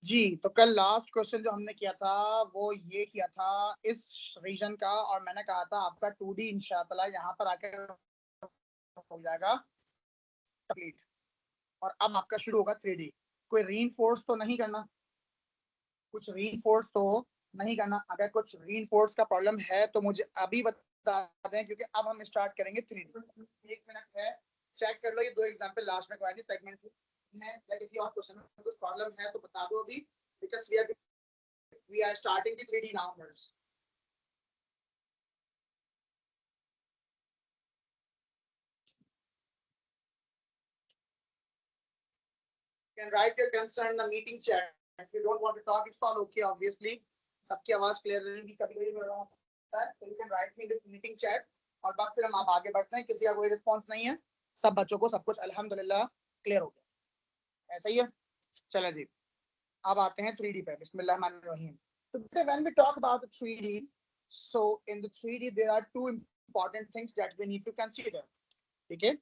जी, तो कल last question जो हमने किया था वो ये किया था इस रीजन का, और मैंने कहा था आपका 2D इंशाअल्लाह यहाँ पर आकर हो जाएगा कंप्लीट, और अब आपका शुरू होगा 3D। कोई रीइंफोर्स तो नहीं करना, कुछ रीइंफोर्स तो नहीं करना। अगर कुछ रीइंफोर्स का प्रॉब्लम है तो मुझे अभी बता दें, क्योंकि अब हम स्टार्ट करेंगे 3D। एक मिनट है, चेक कर लो, ये दो एग्जांपल लास्ट में करवाए थे सेगमेंट में, या किसी और क्वेश्चन में कुछ प्रॉब्लम है तो बता दो अभी, because we are starting the 3D now first. You can write your concern in the meeting chat. If you don't want to talk, it's all okay, obviously. सबकी आवाज क्लियर रहेगी, कभी-कभी मेरा होता है, so you can write me in the meeting chat, और बाद फिर हम आप आगे बढ़ते हैं। किसी का कोई रिस्पांस नहीं है, सब बच्चों को सब कुछ अल्हम्दुलिल्लाह क्लियर हो गया, ऐसा ही है। चलो जी, अब आते हैं 3D पे। बिस्मिल्लाहिर्रहमानिर्रहीम। So when we talk about the 3D, so in the 3D there are two important things that we need to consider. ठीक है,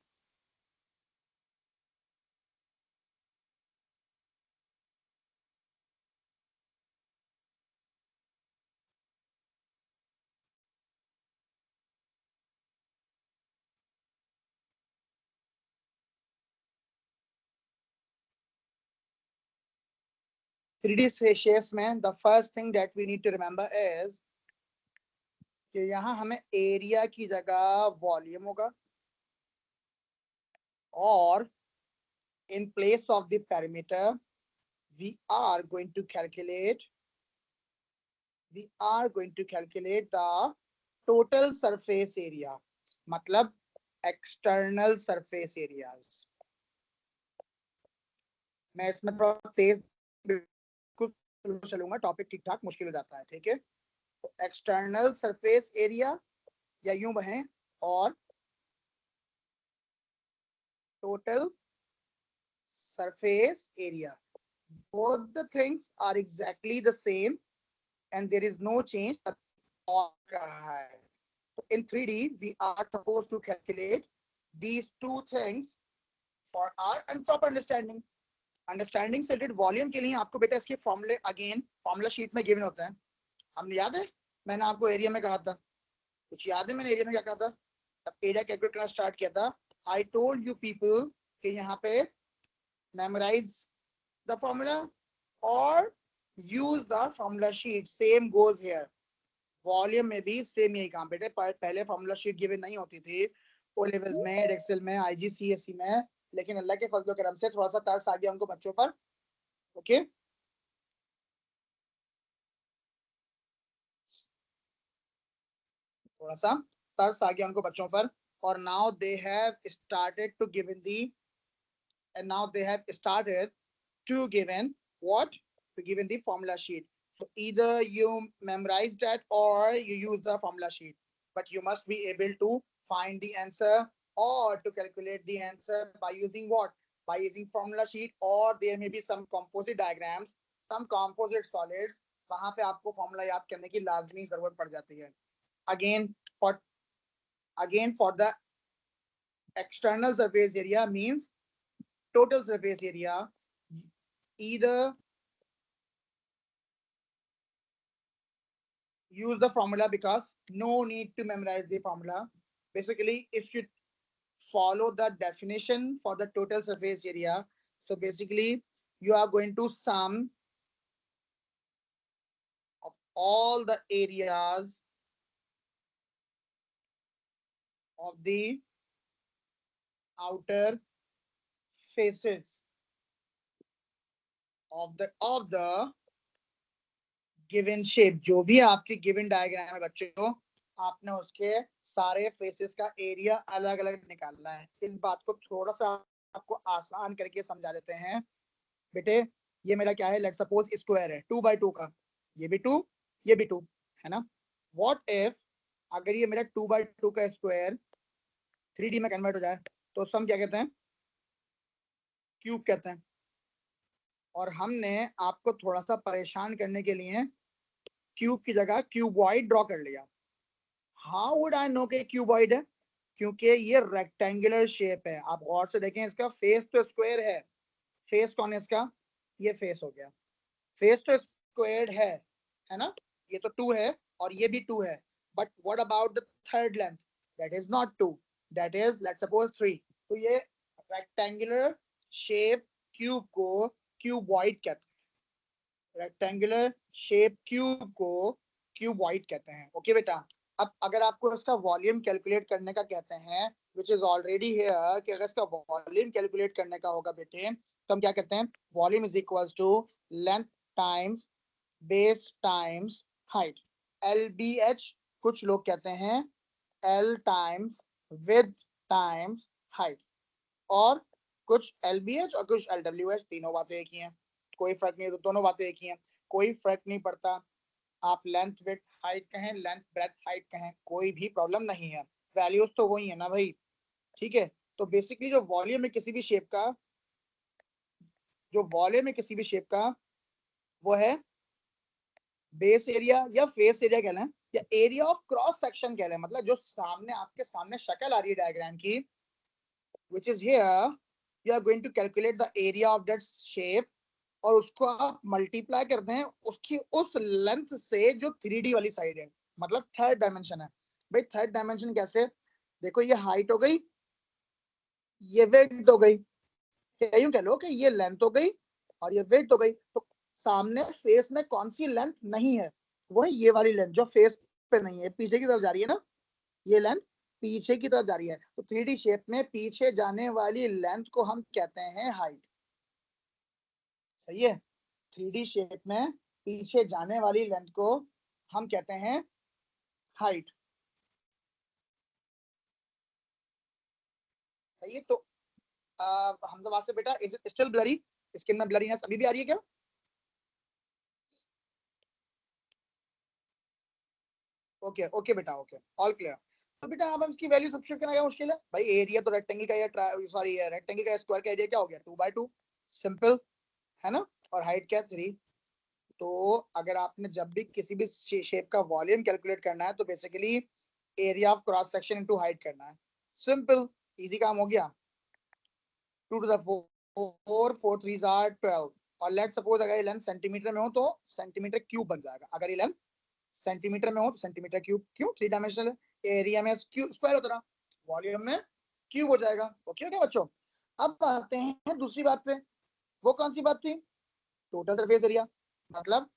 3D shapes में the first thing that we need to remember is कि यहाँ हमें area की जगह volume होगा, और in place of the perimeter we are going to calculate the total surface area, मतलब external surface areas। मैं इसमें थोड़ा तेज बिल्कुल चलूंगा, टॉपिक ठीक ठाक, मुश्किल हो जाता है, ठीक है। तो एक्सटर्नल सरफेस एरिया, या यूं बहें, और total surface area, both the things are exactly the same and there is no change। In 3D we are supposed to calculate these two things for our and proper understanding से related. Volume के लिए आपको बेटा इसके फॉर्मूले again formula sheet में given होता है। हमने याद है, मैंने आपको एरिया में कहा था, कुछ याद है मैंने एरिया में क्या कहा था? तब एरिया कैलकुलेट करना स्टार्ट किया था। आई टोल्ड यू पीपल कि यहाँ पे मेमोराइज द फॉर्मूला और use the formula sheet. Same goes here, volume में भी सेम यही काम बेटे। पहले फॉर्मूला शीट गिवन नहीं होती थी ओ लेवल्स में, एक्सेल में, आईजीसीएसई में, लेकिन अल्लाह के फजल करम से थोड़ा सा तरस आ गया उनको बच्चों पर। ओके, थोड़ा सा तरस आ गया उनको बच्चों पर, और now they have started to given the, and now they have started to given what, to given the formula sheet। so either you memorize that or you use the formula sheet, but you must be able to find the answer or to calculate the answer by using what, by using formula sheet, or there may be some composite diagrams, some composite solids, वहां पे आपको formula याद करने की लाजमी जरूरत पड़ जाती है। Again for the external surface area means total surface area, either use the formula, because no need to memorize the formula. Basically, if you follow the definition for the total surface area, so basically you are going to sum of all the areas of the outer faces of the given shape. जो भी आपकी given diagram है बच्चों, आपने उसके सारे faces का area अलग अलग निकालना है। इस बात को थोड़ा सा आपको आसान करके समझा देते हैं बेटे। ये मेरा क्या है, लेट सपोज स्क्वायर है 2x2 का, ये भी 2, ये भी 2 है ना। व्हाट इफ अगर ये मेरा 2x2 का स्क्वायर 3D में कन्वर्ट हो जाए, तो उसको हम क्या कहते हैं, क्यूब कहते हैं। और हमने आपको थोड़ा सा परेशान करने के लिए क्यूब की जगह क्यूबॉइड ड्रॉ कर लिया। हाउ वुड आई नो कि क्यूबॉइड है? क्योंकि ये रेक्टेंगुलर शेप है। आप गौर से देखें, इसका फेस तो स्क्वायर है, फेस कौन है इसका, ये फेस हो गया। फेस तो स्क्वायर्ड है ना, ये तो 2 है और ये भी 2 है, but what about the third length, that is not 2, that is let's suppose 3। तो ये रेक्टेंगुलर शेप क्यूब को क्यूबॉइड कहते हैं, रेक्टेंगुलर शेप क्यूब को क्यूबॉइड कहते हैं। ओके बेटा, अब अगर आपको इसका वॉल्यूम कैलकुलेट करने का कहते हैं, विच इज ऑलरेडी हियर, कि अगर इसका वॉल्यूम कैलकुलेट करने का होगा बेटे, तो हम क्या करते हैं, volume is equals to length times base times height, LBH, कुछ लोग कहते हैं L times with times height, और कुछ LBH और कुछ LWH, तीनों बातें एक ही हैं, कोई फर्क नहीं, दोनों बातें एक ही हैं, कोई फर्क नहीं पड़ता, आप लेंथ विड्थ हाइट कहें, लेंथ ब्रेथ हाइट कहें, कोई भी प्रॉब्लम नहीं है, वैल्यूज तो वही है ना भाई। ठीक है, तो बेसिकली जो वॉल्यूम है किसी भी शेप का, जो वॉल्यूम है किसी भी शेप का, वो है बेस एरिया या फेस एरिया कह लें, या एरिया ऑफ क्रॉस सेक्शन कह लें, मतलब जो सामने आपके सामने शक्ल आ रही है डायग्राम की, which is here, you are going to calculate the area of that shape, और उसको आप मल्टीप्लाई करते हैं उसकी उस लेंथ से जो 3D वाली साइड है, मतलब थर्ड डायमेंशन है। भाई थर्ड डायमेंशन कैसे, देखो ये हाइट हो गई, ये वेट हो गई, यूं कह लो कि ये लेंथ हो गई और ये वेट हो गई, तो सामने फेस में कौन सी लेंथ नहीं है, वो है ये वाली लेंथ जो फेस पे नहीं है, पीछे की तरफ जा रही है ना, ये लेंथ पीछे की तरफ जा रही है, तो 3D शेप में पीछे जाने वाली लेंथ को हम कहते हैं हाइट। सही है, 3D शेप में पीछे जाने वाली लेंथ को हम कहते हैं हाइट। सही है, तो हमजा से बेटा, is it still blurry, skin में ब्लरीनेस अभी भी आ रही है क्या? ओके ओके बेटा, ओके, ऑल क्लियर। तो बेटा अब हम इसकी वैल्यू सब्स्टिट्यूट करना क्या मुश्किल है भाई, एरिया तो रेक्टेंगल का या सॉरी रेक्टेंगल का स्क्वायर का एरिया क्या हो गया, 2/2, सिंपल है ना, और हाइट क्या, 3। तो अगर आपने जब भी किसी भी शेप का वॉल्यूम कैलकुलेट करना है, तो basically area of cross section into height करना है, सिंपल, इजी काम हो गया। 2 to the 4, 4 3s are 12, और लेट सपोज अगर ये लेंथ सेंटीमीटर में हो तो सेंटीमीटर क्यूब बन जाएगा, अगर ये लेंथ सेंटीमीटर में हो तो सेंटीमीटर क्यूब, क्यों 3 डायमेंशनल है, एरिया में स्क्वायर होता रहा, वॉल्यूम में क्यूब हो जाएगा। ओके ओके बच्चों, अब आते हैं दूसरी बात पे, वो कौन सी बात थी, टोटल सरफेस एरिया, मतलब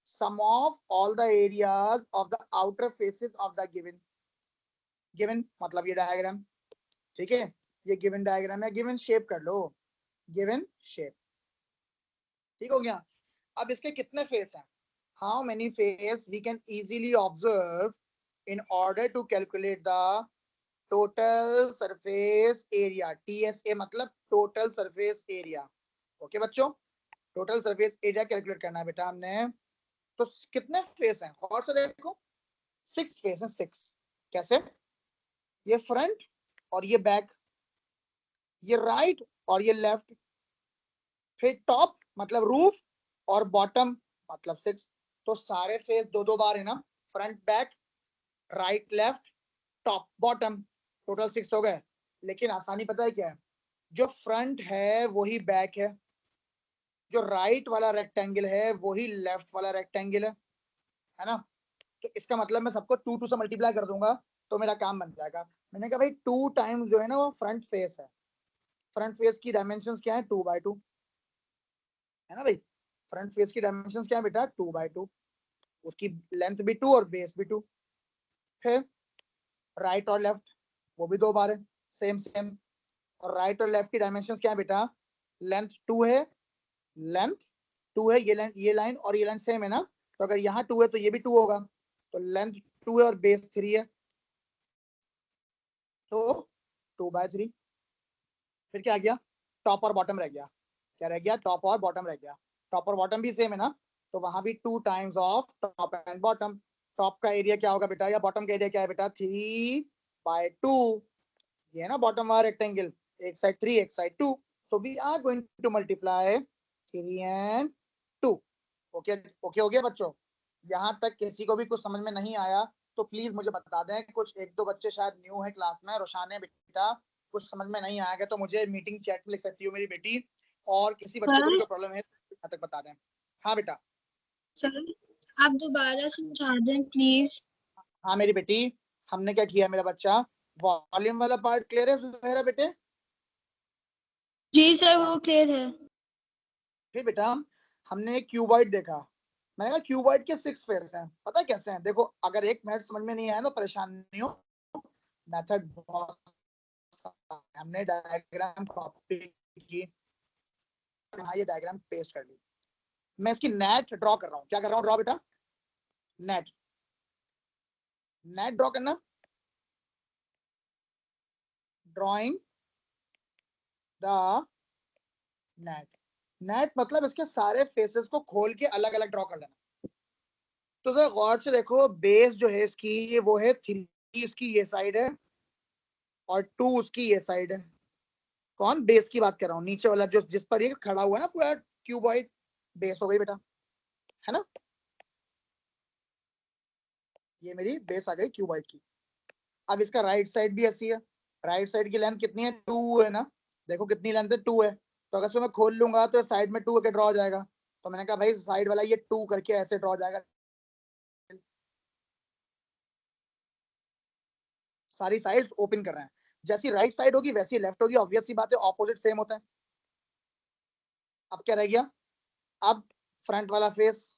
sum of all the areas of the outer faces of the given मतलब ये डायग्राम, ठीक है, ये गिवन डायग्राम है, गिवन शेप कर लो, गिवन शेप, ठीक हो गया। अब इसके कितने फेस हैं, how many face we can easily observe in order to calculate the total surface area, TSA मतलब टोटल सरफेस एरिया। ओके बच्चों, टोटल सरफेस एरिया कैलकुलेट करना है बेटा हमने, तो कितने फेस हैं, और से देखो 6 फेस हैं, 6, कैसे, ये फ्रंट और ये बैक, ये राइट और ये लेफ्ट, फिर टॉप मतलब रूफ और बॉटम मतलब 6, तो सारे फेस दो दो बार है ना, front back right left top bottom, total 6 हो गए। लेकिन आसानी पता है क्या है, जो फ्रंट है वही बैक है, जो राइट वाला रेक्टेंगल है वही लेफ्ट वाला रेक्टेंगल है ना, तो इसका मतलब मैं सबको 2 से मल्टीप्लाई कर दूंगा तो मेरा काम बन जाएगा। मैंने कहा भाई 2 टाइम्स जो है ना वो फ्रंट फेस है, फ्रंट फेस की डायमेंशंस क्या है, 2/2 है ना भाई, फ्रंट फेस की डायमेंशंस क्या है बेटा, 2/2, उसकी लेंथ भी 2 और बेस भी 2। फिर राइट और लेफ्ट वो भी 2 बार है, सेम सेम, और राइट और लेफ्ट की डायमेंशंस क्या है बेटा, लेंथ 2 है, लेंथ 2 है, ये लाइन और ये लाइन सेम है ना, तो अगर यहाँ 2 है तो ये भी 2 होगा, तो लेंथ 2 है और बेस 3 है, तो 2/3। फिर क्या आ गया, टॉप और बॉटम रह गया, क्या रह गया, टॉप और बॉटम रह गया, टॉप और बॉटम भी सेम है ना, तो वहां भी 2 times of top and bottom, top का एरिया क्या होगा बेटा, या बॉटम का एरिया क्या है बेटा, 3/2, ये है ना बॉटम वाला रेक्टेंगल, एक साइड 3 एक side 2, so we are going to multiply 3 and 2। Okay okay हो गया बच्चों, यहाँ तक किसी को भी कुछ समझ में नहीं आया तो प्लीज मुझे बता दें, कुछ एक दो बच्चे शायद न्यू है क्लास में, रोशाने बेटा कुछ समझ में नहीं आएगा तो मुझे मीटिंग चैट में लिख सकती हो मेरी बेटी, और किसी बच्चे को भी कोई प्रॉब्लम है यहाँ तक बता दें। हाँ बेटा। सर आप दोबारा समझा दें प्लीज। हाँ मेरी बेटी, हमने क्या किया मेरा बच्चा, वॉल्यूम वाला पार्ट क्लियर है सुहेरा बेटे? जी सर वो क्लियर है। फिर बेटा हमने क्यूबॉइड देखा, मैंने कहा क्यूबॉइड के 6 फेस हैं, पता है कैसे हैं? देखो अगर एक मिनट समझ में नहीं आया तो परेशान नहीं हो, मेथड बहुत आसान है। हमने डायग्राम कॉपी की, हाँ ये डायग्राम पेस्ट कर ली। मैं इसकी नेट ड्रॉ कर रहा हूँ, क्या कर रहा हूँ ड्रॉ बेटा? नेट, नेट ड्रॉ करना, ड्रॉइंग द नेट। नेट मतलब इसके सारे फेसेस को खोल के अलग अलग ड्रॉ कर लेना। तो जरा गौर से देखो, बेस जो है इसकी वो है 3, इसकी ये साइड है और 2 उसकी ये साइड है। कौन? बेस की बात कर रहा हूँ, नीचे वाला जो जिस पर ये खड़ा हुआ है ना पूरा क्यूबॉइड, बेस हो गई बेटा, है ना? ये मेरी बेस आ गई क्यूबॉइड की। अब इसका राइट साइड भी ऐसी है, राइट साइड की लेंथ कितनी है? 2 है ना, देखो कितनी लेंथ है? 2 है। तो अगर इसको मैं खोल लूंगा तो साइड में 2 के ड्रॉ हो जाएगा। तो मैंने कहा भाई साइड वाला ये 2 करके ऐसे ड्रॉ हो जाएगा। सारी साइड्स ओपन कर रहे हैं, जैसी राइट साइड होगी वैसी लेफ्ट होगी, ऑब्वियस सी बात है, ऑपोजिट सेम होता है। अब क्या रह गया? अब फ्रंट वाला फेस,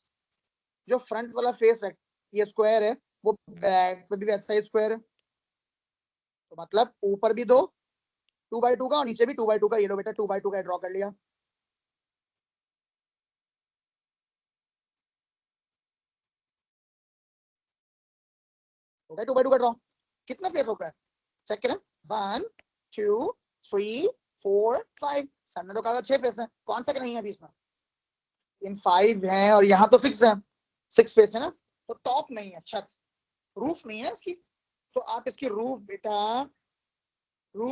जो फ्रंट वाला फेस है ये स्क्वायर है, वो बैक पे भी वैसा ही स्क्वायर है। तो मतलब ऊपर भी दो 2x2 का और नीचे भी 2x2 का। ये लो बेटा 2x2 का ड्रॉ कर लिया। हो गया 2x2 का ड्रॉ। कितना फेस होगा चेक करें, 1 2 3 4 5। सामने तो कहा 6 फेस है, कौन सा नहीं है अभी इसमें? इन 5 है और यहाँ तो 6 है, 6 फेस है ना। तो टॉप नहीं है, छत, रूफ नहीं है इसकी। तो आप इसकी रूफ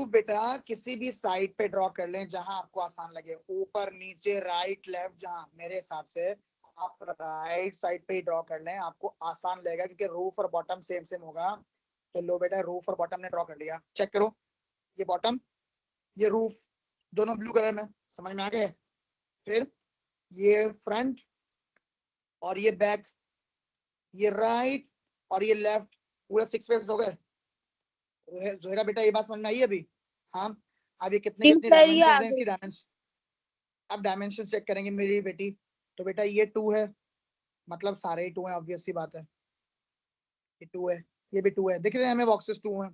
बेटा किसी भी साइड पे ड्रॉ कर लें जहां आपको आसान लगे, ऊपर नीचे राइट लेफ्ट, जहां मेरे हिसाब से आप राइट साइड पे ही ड्रॉ कर लें, आपको आसान लगेगा क्योंकि रूफ और बॉटम सेम सेम होगा। तो लो बेटा रूफ और बॉटम ने ड्रॉ कर लिया, चेक करो, ये बॉटम ये रूफ, दोनों ब्लू कलर में, समझ में आ गए? फिर ये फ्रंट और ये बैक, ये राइट और ये लेफ्ट, पूरा 6 फेस हो गए। जोहेरा बेटा ये बात समझ में आई अभी? हाँ। अब ये कितने कितने सर ये डायमेंशन आ है गई। इसकी? डायमेंशन, अब डायमेंशन चेक करेंगे मेरी बेटी। तो बेटा ये 2 है, मतलब सारे ही 2 है, ऑब्वियस सी बात है। ये 2 है, ये भी 2 है, दिख रहे हैं हमें बॉक्सेस 2 है,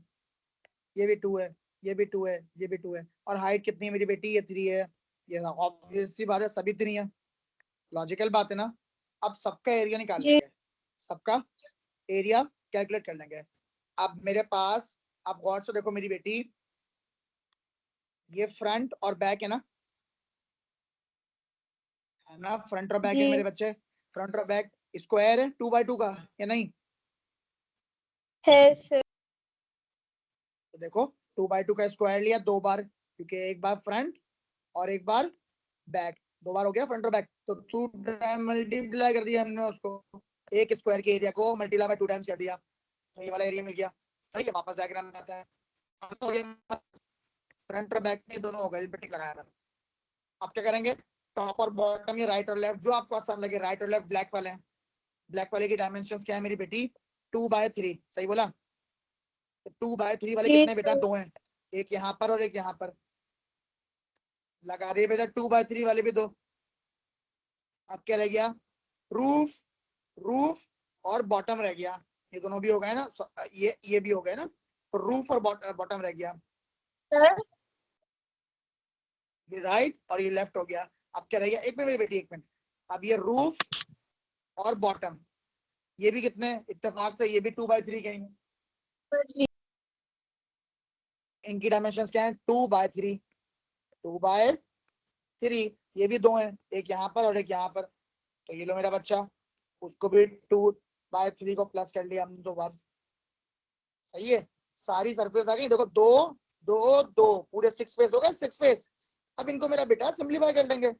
ये भी 2 है, ये भी 2 है, ये भी 2 है। और हाइट कितनी है मेरी बेटी? ये 3 है। ये ऑब्वियस सी बात है, सभी 3 है, लॉजिकल बात है ना। अब सबका एरिया निकाल जी लेंगे, सबका एरिया कैलकुलेट कर लेंगे। अब मेरे पास, आप गौर से देखो मेरी बेटी, ये फ्रंट और बैक है ना, है ना? फ्रंट और बैक है जी मेरे बच्चे, फ्रंट और बैक स्क्वायर है 2x2 का या नहीं? है सर। तो देखो 2x2 का स्क्वायर लिया 2 बार, क्योंकि एक बार फ्रंट और एक बार बैक, 2 बार हो गया फ्रंट और बैक। तो 2 टाइम मल्टीप्लाई कर दिया हमने उसको, एक स्क्वायर के एरिया को मल्टीप्लाई बाय 2 टाइम्स कर दिया, तो ये वाला एरिया मिल गया। सही है, वापस डायग्राम में आता है। फ्रंट और बैक में दोनों हो गए, टिक लगाया था। अब क्या करेंगे, टॉप और बॉटम, ये राइट और लेफ्ट जो आपको आसान लगे, राइट और लेफ्ट ब्लैक वाले हैं, ब्लैक वाले की डायमेंशन क्या है मेरी बेटी? 2/3, सही बोला? तो 2/3 वाले जी कितने बेटा? सर। 2 हैं, एक यहाँ पर और एक यहाँ पर, लगा रही है बेटा 2/3 वाले भी 2। अब क्या रह गया? रूफ, रूफ और बॉटम रह गया, ये दोनों भी हो गए ना, ये भी हो गए ना, तो रूफ और बॉटम रह गया, सर ये राइट और ये लेफ्ट हो गया। अब क्या रह गया? एक मिनट मेरी बेटी, एक मिनट। अब ये रूफ और बॉटम, ये भी कितने इत्तेफाक से ये भी 2/3 के हैं। जी इनकी डायमेंशन क्या है? 2/3, 2/3। ये भी 2 हैं, एक यहाँ पर और एक यहाँ पर। तो ये लो मेरा बच्चा, उसको भी 2/3 को प्लस कर लिया हमने 2 बार। सही है, सारी सरफेस आ गई, देखो 2 2 2, पूरे 6 फेस हो गए, 6 फेस। अब इनको मेरा बेटा सिंपलीफाई कर लेंगे,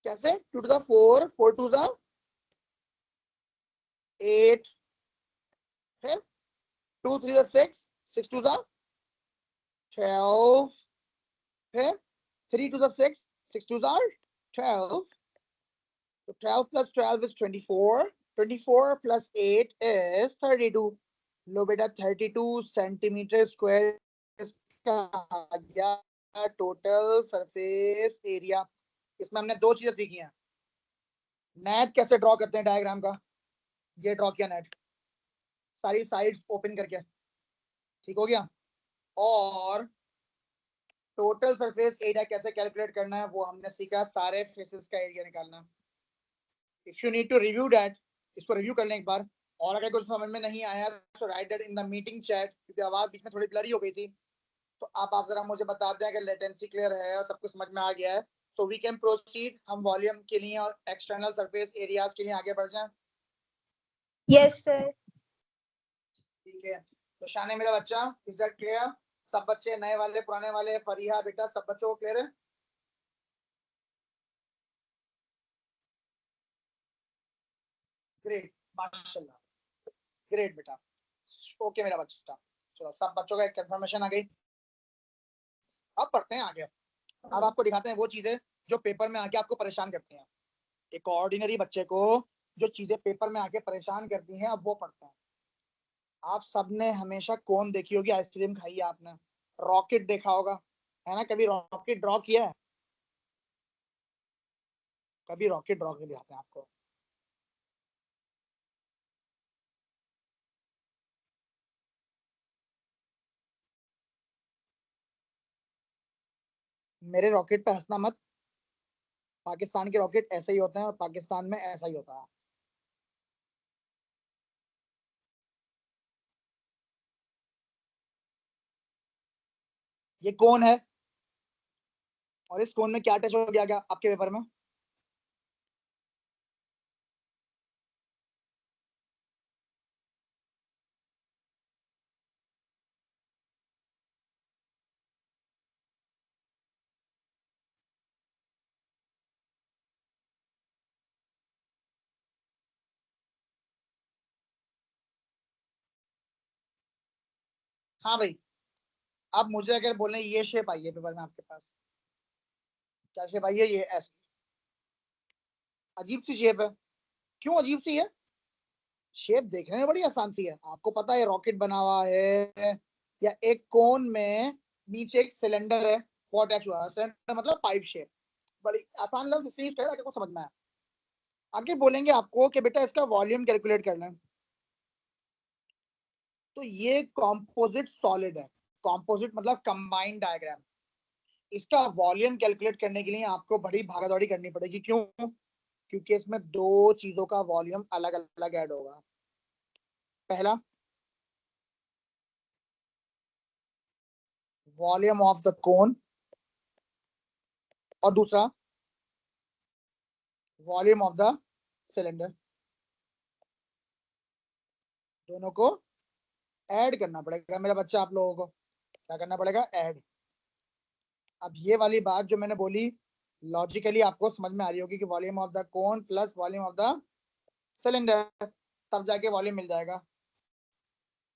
कैसे? 2 to the 4, 4 to the 8, है 2 3 the 6, 6 to the 12, है 3 to the 6, 6 to the 12, 12 plus 12 is 24. 24 plus 8 is 32. लो बेटा 32 सेंटीमीटर स्क्वायर इसका आ गया टोटल सरफेस एरिया। इसमें हमने दो चीजें सीखी हैं। नेट कैसे ड्रॉ करते हैं डायग्राम का, ये ड्रॉ किया नेट, सारी साइड्स ओपन करके, ठीक हो गया। और टोटल सरफेस एरिया कैसे कैलकुलेट करना है वो हमने सीखा, सारे फेसेस का एरिया निकालना। If you need to review that, इसको रिव्यू कर लें एक बार। और अगर कुछ समझ में नहीं आया तो right that in the meeting chat, क्योंकि आवाज बीच में थोड़ी ब्लरी हो गई थी। तो आप जरा मुझे बता दें अगर लेटेंसी क्लियर है और सब कुछ समझ में आ गया है, सो वी कैन प्रोसीड। हम वॉल्यूम के लिए और एक्सटर्नल सरफेस एरियाज के लिए आगे बढ़ जाएं। Yes sir. ठीक है, तो शान मेरा बच्चा, इज दैट क्लियर? सब बच्चे, नए वाले पुराने वाले, फरीहा बेटा, सब बच्चों को क्लियर है? ग्रेट, माशाल्लाह, ग्रेट बेटा। ओके मेरा बच्चा, चलो सब बच्चों का एक कंफर्मेशन आ गई। अब पढ़ते हैं आगे। अब आपको दिखाते हैं वो चीजें जो पेपर में आके आपको परेशान करती हैं। एक ऑर्डिनरी बच्चे को जो चीजें पेपर में आके परेशान करती हैं, अब वो पढ़ते हैं। आप सबने हमेशा कौन देखी होगी, आइसक्रीम खाई है आपने, रॉकेट देखा होगा, है ना? कभी रॉकेट ड्रॉ किया है? कभी रॉकेट ड्रॉ के दिखाते हैं आपको। मेरे रॉकेट पे हंसना मत, पाकिस्तान के रॉकेट ऐसे ही होते हैं और पाकिस्तान में ऐसा ही होता है। ये कौन है और इस कौन में क्या टच हो गया आपके पेपर में? हाँ भाई, अब मुझे अगर बोले ये शेप आई है पेपर में आपके पास, क्या शेप आई है? ये ऐसी अजीब सी शेप है। क्यों अजीब सी है? शेप देखने में बड़ी आसान सी है, आपको पता है रॉकेट बना हुआ है, या एक कोन में नीचे एक सिलेंडर है वो अटैच हुआ है। सिलेंडर मतलब पाइप शेप, बड़ी आसान लफ्ज इसलिए यूज कर समझ में आया। आगे बोलेंगे आपको कि बेटा इसका वॉल्यूम कैलकुलेट करना है, तो ये कॉम्पोजिट सॉलिड है। कॉम्पोजिट मतलब कंबाइंड डायग्राम। इसका वॉल्यूम कैलकुलेट करने के लिए आपको बड़ी भागादौड़ी करनी पड़ेगी। क्यों? क्योंकि इसमें दो चीजों का वॉल्यूम अलग अलग ऐड होगा। पहला, वॉल्यूम ऑफ द कोन, और दूसरा वॉल्यूम ऑफ द सिलेंडर। दोनों को ऐड करना पड़ेगा मेरा बच्चा, आप लोगों को क्या करना पड़ेगा? ऐड। अब ये वाली बात जो मैंने बोली लॉजिकली आपको समझ में आ रही होगी कि volume of the cone plus volume of the cylinder, तब जाके वॉल्यूम मिल जाएगा।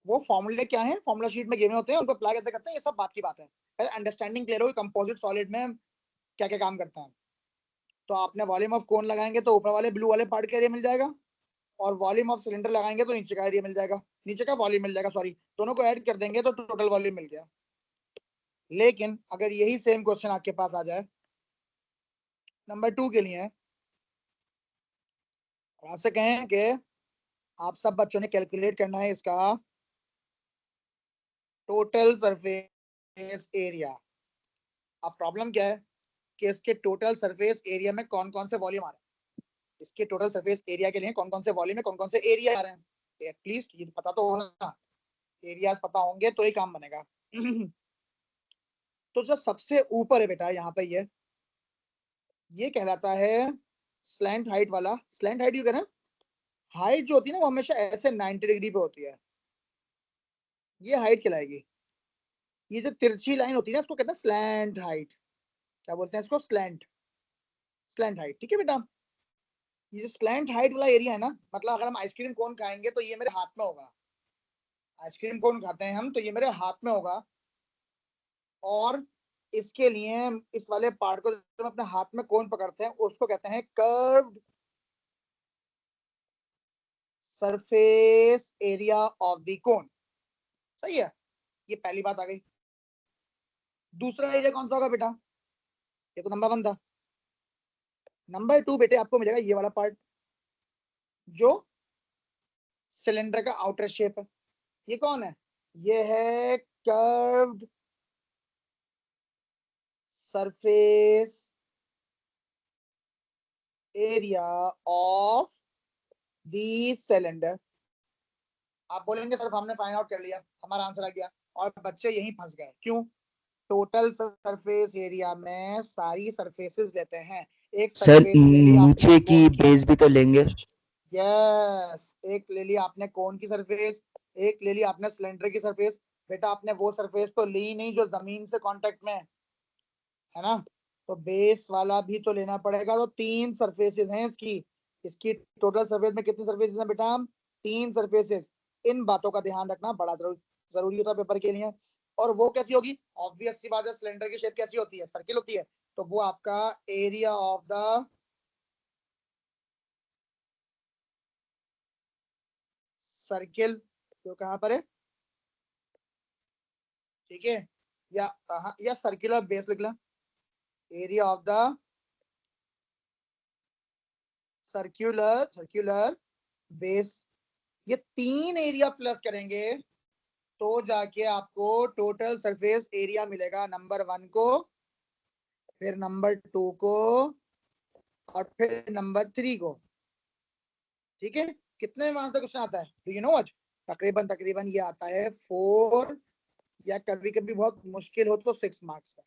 वो फॉर्मूले क्या है, फॉर्मूला शीट में गिवन होते हैं, उनको अप्लाई कैसे करते हैं, ये सब बात की बात है। पहले अंडरस्टैंडिंग क्लियर हो कंपोजिट सॉलिड में क्या क्या काम करता है। तो आपने वॉल्यूम ऑफ कोन लगाएंगे तो ऊपर वाले ब्लू वाले पार्ट का एरिया मिल जाएगा, और वॉल्यूम ऑफ सिलेंडर लगाएंगे तो नीचे का एरिया मिल जाएगा, नीचे का वॉल्यूम मिल जाएगा, सॉरी, दोनों को ऐड कर देंगे तो टोटल वॉल्यूम मिल गया। लेकिन अगर यही सेम क्वेश्चन आपके पास आ जाए नंबर 2 के लिए, और आपसे कहें कि आप सब बच्चों ने कैलकुलेट करना है इसका टोटल सरफेस एरिया। अब प्रॉब्लम क्या है कि इसके टोटल सरफेस एरिया में कौन कौन से वॉल्यूम आ रहे हैं, इसके टोटल सरफेस एरिया के लिए कौन कौन से वॉल्यूम में कौन कौन से एरिया आ रहे हैं, एटलीस्ट ये पता तो होना ना। एरियाज पता होंगे तो ही काम बनेगा। तो जो सबसे ऊपर है बेटा यहाँ पे ये कहलाता है स्लैंट हाइट वाला। स्लैंट हाइट यू कहना, हाइट जो होती है ना वो हमेशा ऐसे 90 डिग्री पे होती है, ये हाइट कहलाएगी। ये जो तिरछी लाइन होती है ना उसको कहते हैं स्लैंट हाइट। क्या बोलते हैं इसको? स्लैंट, स्लैंट हाइट, ठीक है बेटा। ये जो स्लैंट हाइट वाला एरिया है ना, मतलब अगर हम आइसक्रीम कोन खाएंगे तो ये मेरे हाथ में होगा। आइसक्रीम कोन खाते हैं हम तो ये मेरे हाथ में होगा, और इसके लिए इस वाले पार्ट को जब अपने हाथ में कोन पकड़ते हैं उसको कहते हैं curved surface area of the cone. सही है, ये पहली बात आ गई। दूसरा एरिया कौन सा होगा बेटा? ये तो नंबर 1 था। नंबर 2 बेटे आपको मिलेगा ये वाला पार्ट जो सिलेंडर का आउटर शेप है। ये कौन है? ये है curved surface area of the cylinder. आप बोलेंगे सर हमने फाइंड आउट कर लिया, हमारा आंसर आ गया, और बच्चे यहीं फंस गए। क्यों? टोटल सरफेस एरिया में सारी सरफेसेस लेते हैं। एक सर सरफेस ले ली आपने नीचे की कोन की, बेस भी तो लेंगे। यस, एक ले ली आपने कोन की सरफेस, एक ले ली आपने सिलेंडर की सरफेस। बेटा आपने वो सरफेस तो ली नहीं जो जमीन से कांटेक्ट में है ना, तो बेस वाला भी तो लेना पड़ेगा। तो 3 सरफेसेस हैं इसकी। इसकी टोटल सरफेस में कितनी सरफेसेस हैं बेटा? 3 सरफेसेस। इन बातों का ध्यान रखना बड़ा जरूरी होता है पेपर के लिए। और वो कैसी होगी? ऑब्वियस सी बात है, सिलेंडर की शेप कैसी होती है? सर्किल होती है। तो वो आपका एरिया ऑफ द सर्किल जो कहां पर है, ठीक है, या कहा, या सर्कुलर बेस लिख ला, area of the circular base. ये 3 एरिया प्लस करेंगे तो जाके आपको टोटल सरफेस एरिया मिलेगा, नंबर 1 को, फिर नंबर 2 को, और फिर नंबर 3 को। ठीक है, कितने मार्क्स का क्वेश्चन आता है? Do you know what? तकरीबन ये आता है 4, या कभी कभी बहुत मुश्किल हो तो 6 मार्क्स का।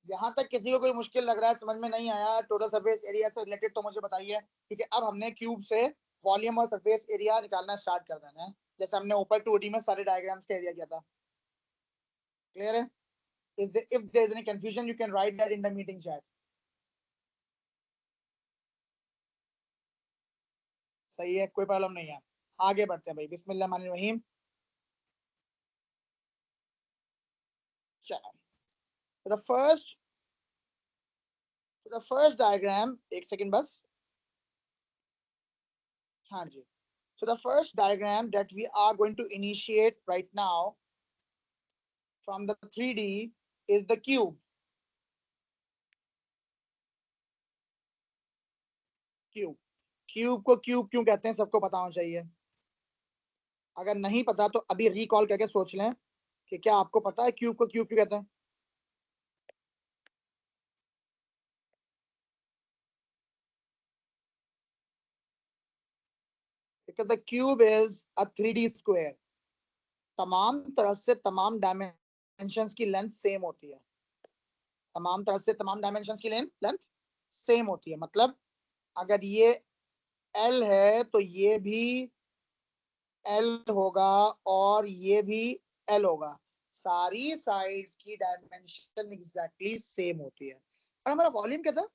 यहाँ तक किसी को कोई मुश्किल लग रहा है, समझ में नहीं आया टोटल सरफेस एरिया से रिलेटेड, तो मुझे बताइए। ठीक है, अब हमने क्यूब से वॉल्यूम और सरफेस एरिया निकालना स्टार्ट कर देना है, जैसे हमने ऊपर 2D में सारे डायग्राम्स का एरिया किया था। क्लियर है? if there is any confusion you can write that in the meeting chat. सही है, कोई प्रॉब्लम नहीं है। आगे बढ़ते हैं भाई, बिस्मिल्लाहिर्रहमानिर्रहीम। चलो, the first diagram, एक सेकंड बस। हाँ जी, so the first diagram that we are going to initiate right now from the 3D is the cube. Cube को क्यूब क्यों कहते हैं सबको पता होना चाहिए। अगर नहीं पता तो अभी रिकॉल करके सोच लें कि क्या आपको पता है क्यूब को क्यूब क्यों कहते हैं। Because the cube is a 3D square. तमाम तरफ से तमाम डायमेंशंस की लेंथ सेम होती है। तमाम तरफ से तमाम डायमेंशंस की लेंथ सेम होती है। मतलब अगर ये L है तो ये भी L होगा और ये भी L होगा। सारी साइड्स की डायमेंशन एग्जैक्टली सेम होती है। और हमारा वॉल्यूम क्या था?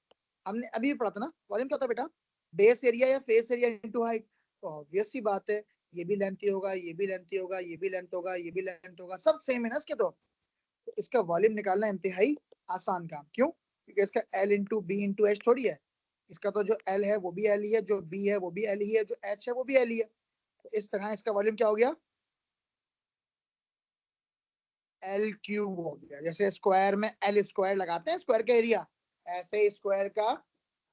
हमने अभी पढ़ा था ना, वॉल्यूम क्या होता है बेटा? बेस एरिया या फेस एरिया इनटू हाइट। तो ऑब्वियस सी बात है, ये भी लेंथ ही होगा, ये भी लेंथ ही होगा, ये भी लेंथ होगा, ये भी लेंथ होगा, सब सेम है ना इसके। तो इसका वॉल्यूम निकालना इंतहाई आसान काम। क्यों? क्योंकि इसका L into b into h थोड़ी है। इसका तो जो L है वो भी L ही है, जो B है वो भी L ही है, जो H है वो भी L ही है। तो इस तरह इसका वॉल्यूम क्या हो गया? L क्यूब हो गया। जैसे स्क्वायर में L स्क्वायर लगाते हैं स्क्वायर का एरिया, ऐसे स्क्वायर का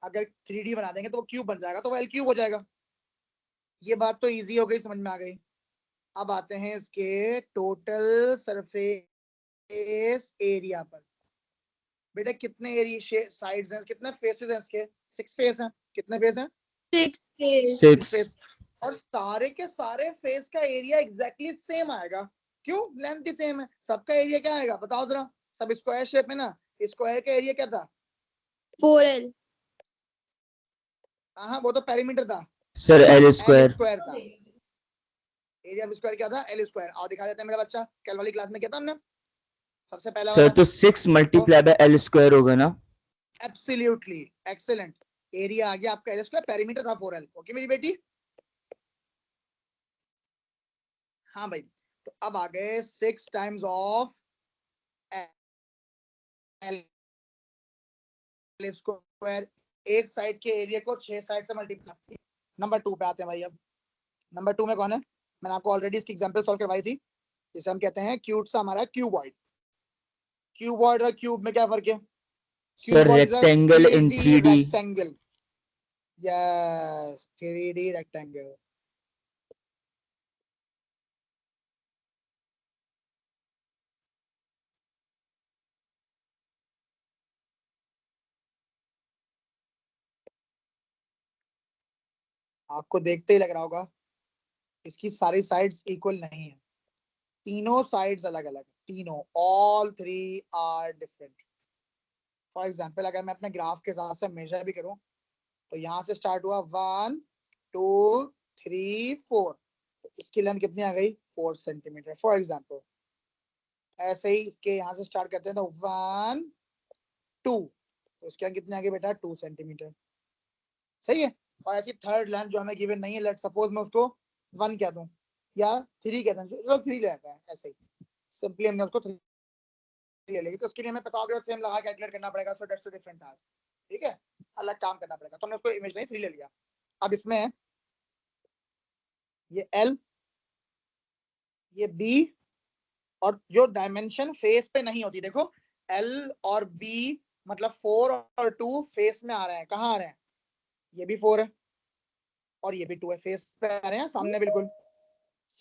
अगर 3D बना देंगे तो वो क्यूब बन जाएगा, तो वो L क्यूब हो जाएगा। ये बात तो इजी हो गई, समझ में आ गई। अब आते हैं इसके टोटल सरफेस एरिया पर। बेटा कितने एरिया साइड्स हैं, कितने फेसेस हैं इसके? 6 फेस हैं। कितने फेस हैं? 6 फेस। 6 6। फेस। और सारे के सारे फेस का एरिया एग्जैक्टली सेम आएगा। क्यों? लेंथ ही सेम है। सबका एरिया क्या आएगा बताओ जरा? सब स्क्वायर शेप में ना, स्क्वायर का एरिया क्या था? 4L। हाँ, वो तो पेरीमीटर था। Sir L L square. Square था। एरिया ऑफ स्क्वायर क्या था? L square. और दिखा देते हैं मेरा बच्चा, कल वाली क्लास में किया था हमने, सबसे पहला सर वाला। तो 6 मल्टीप्लाई बाय L स्क्वायर होगा ना? Absolutely excellent. एरिया आ गया आपका L स्क्वायर, पेरीमीटर था 4L। ओके मेरी बेटी? हाँ भाई, तो अब आ गए 6 टाइम्स ऑफ L स्क्वायर। एक साइड के एरिया को 6 साइड से मल्टीप्लाई। नंबर 2 पे आते हैं भाई। अब नंबर 2 में कौन है? मैंने आपको ऑलरेडी इसकी एग्जांपल सॉल्व करवाई थी, जिसे हम कहते हैं क्यूट सा हमारा क्यूबॉइड। क्यूबॉइड और क्यूब में क्या फर्क है? Sir Cuboid is a rectangle in 3D 3D। rectangle. Yes, 3D rectangle. आपको देखते ही लग रहा होगा इसकी सारी साइड्स इक्वल नहीं है, तीनों साइड्स अलग अलग, तीनों, all 3 are different. For example अगर मैं अपने ग्राफ के साथ से मेजर भी करूं तो यहाँ से स्टार्ट हुआ 1 2 3 4, तो इसकी लेंथ कितनी आ गई? 4 सेंटीमीटर फॉर एग्जाम्पल। ऐसे ही इसके यहाँ से स्टार्ट करते हैं तो 1 2, तो इसके यहाँ कितने आ गए बेटा? 2 सेंटीमीटर। सही है। और ऐसी थर्ड लेंथ जो हमें गिवन नहीं है, लेट सपोज मैं उसको 1 कह दूं या 3 कह दूं, चलो 3 लेता है, ऐसे ही सिंपली हमने उसको 3 ले लेंगे। तो उसके लिए हमें पैथागोरस सेम लगा कैलकुलेट करना पड़ेगा, so that's a different task. ठीक है, अलग काम करना पड़ेगा। तो हमने उसको इमेजिनरी 3 ले लिया। अब इसमें ये L, ये B, और जो डायमेंशन फेस पे नहीं होती, देखो L और B मतलब 4 और 2 फेस में आ रहे हैं। कहाँ आ रहे हैं? ये भी 4 है और ये भी 2 है, फेस पे आ रहे हैं सामने बिल्कुल।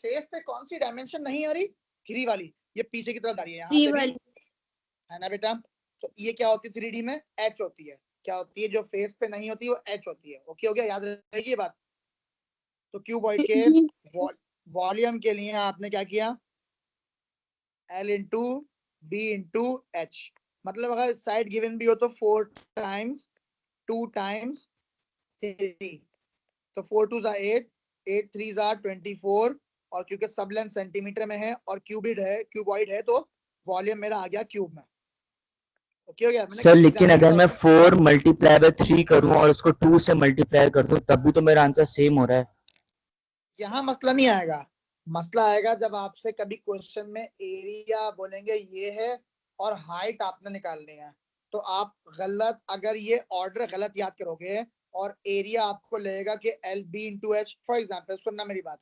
फेस पे कौन सी डायमेंशन नहीं आ रही? 3 वाली, ये पीछे की तरफ आ रही है, यहाँ से भी है ना बेटा। तो ये क्या होती है 3D में? H होती है। क्या होती है? जो फेस पे नहीं होती वो H होती है। ओके हो गया, याद रहेगी ये बात। तो क्यूबॉइड के वॉल्यूम के लिए आपने क्या किया? L into B into H, मतलब अगर साइड गिवन भी हो तो 4 टाइम्स 2 टाइम्स 3, तो 4 2 8, 8 3 24, और क्योंकि सब लेंथ सेंटीमीटर में है और क्यूबॉइड है, तो वॉल्यूम मेरा आ गया क्यूब में। ओके हो गया। सर लेकिन अगर मैं 4 मैंने मल्टीप्लाई बाय 3 करूं और उसको 2 से मल्टीप्लाई कर दूं तब भी तो मेरा आंसर सेम हो रहा है। यहाँ मसला नहीं आएगा। मसला आएगा जब आपसे कभी क्वेश्चन में एरिया बोलेंगे ये है और हाइट आपने निकालनी है, तो आप गलत, अगर ये ऑर्डर गलत याद करोगे और एरिया आपको लगेगा कि l b into h. For example सुनना मेरी बात,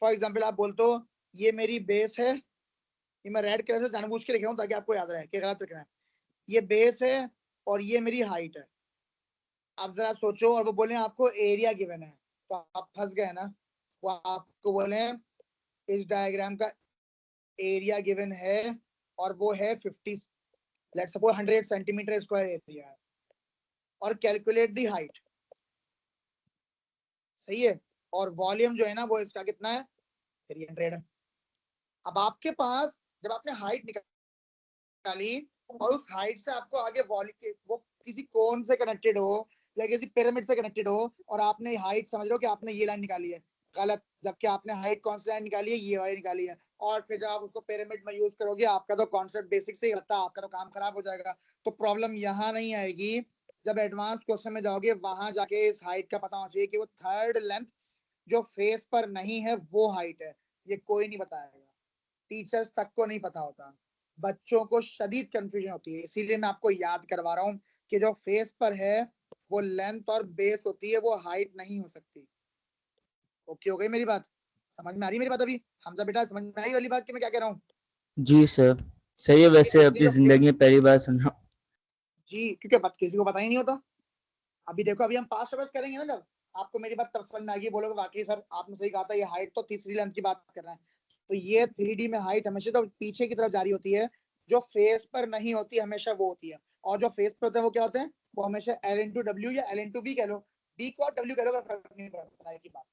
फॉर एग्जाम्पल आप बोलते हो ये मेरी बेस है, ये मैं रेड कलर से जानबूझ के लिख रहा हूँ ताकि आपको याद रहे कि गलत लिखना है। ये बेस है और ये मेरी हाइट है। आप जरा सोचो, और वो बोले आपको एरिया गिवन है, तो आप फंस गए ना। वो आपको बोले इस डायग्राम का एरिया गिवन है और वो है 50, let's suppose 100 centimetre square area है, और कैलकुलेट दी हाइट। सही है। और वॉल्यूम जो है ना वो इसका कितना है? 300 है। अब आपके पास जब आपने हाइट निकाली और उस हाइट से आपको आगे वॉल्यूम, वो किसी कोन से कनेक्टेड हो या किसी पिरामिड से कनेक्टेड हो, और आपने हाइट समझ रहे हो कि आपने ये लाइन निकाली है, गलत। जबकि आपने हाइट कौन सी लाइन निकाली है? ये वाली निकाली है। और फिर जब आप उसको पिरामिड में यूज करोगे, आपका तो कॉन्सेप्ट बेसिक से ही रहता है, आपका तो काम खराब हो जाएगा। तो प्रॉब्लम यहाँ नहीं आएगी, जब एडवांस क्वेश्चन में जाओगे वहां जाके इस हाइट का पता होना चाहिए कि वो थर्ड लेंथ जो फेस पर नहीं है वो हाइट है। ये कोई नहीं बताएगा, टीचर्स तक को नहीं पता होता, बच्चों को शदीद कंफ्यूजन होती है। इसीलिए मैं आपको याद करवा रहा हूँ कि जो फेस पर है वो लेंथ और बेस होती है, वो हाइट नहीं हो सकती। ओके हो गई मेरी बात? समझ में आ रही मेरी बात अभी? हमजा बेटा समझ में आई वाली बात कि मैं क्या कह रहा हूँ? जी सर सही है, वैसे इसलिए अपनी जो जिंदगी में पहली बार सुना। जी, क्योंकि बात किसी को पता ही नहीं होता। अभी देखो, अभी हम पास्ट रिवर्स करेंगे ना, जब आपको मेरी बात तब समझ में आएगी, बोलोगे वाकई सर आपने सही कहा था, ये हाइट तो तीसरी लेंथ की बात कर रहे हैं। तो ये 3D में हाइट हमेशा तो पीछे की तरफ जारी होती है, जो फेस पर नहीं होती हमेशा वो होती है। और जो फेस पर होते हैं वो क्या होते हैं? वो हमेशा L इंटू डब्ल्यू या L इंटू बी कह लो, बी को डब्ल्यू कह लो, फर्क नहीं पड़ता है की बात।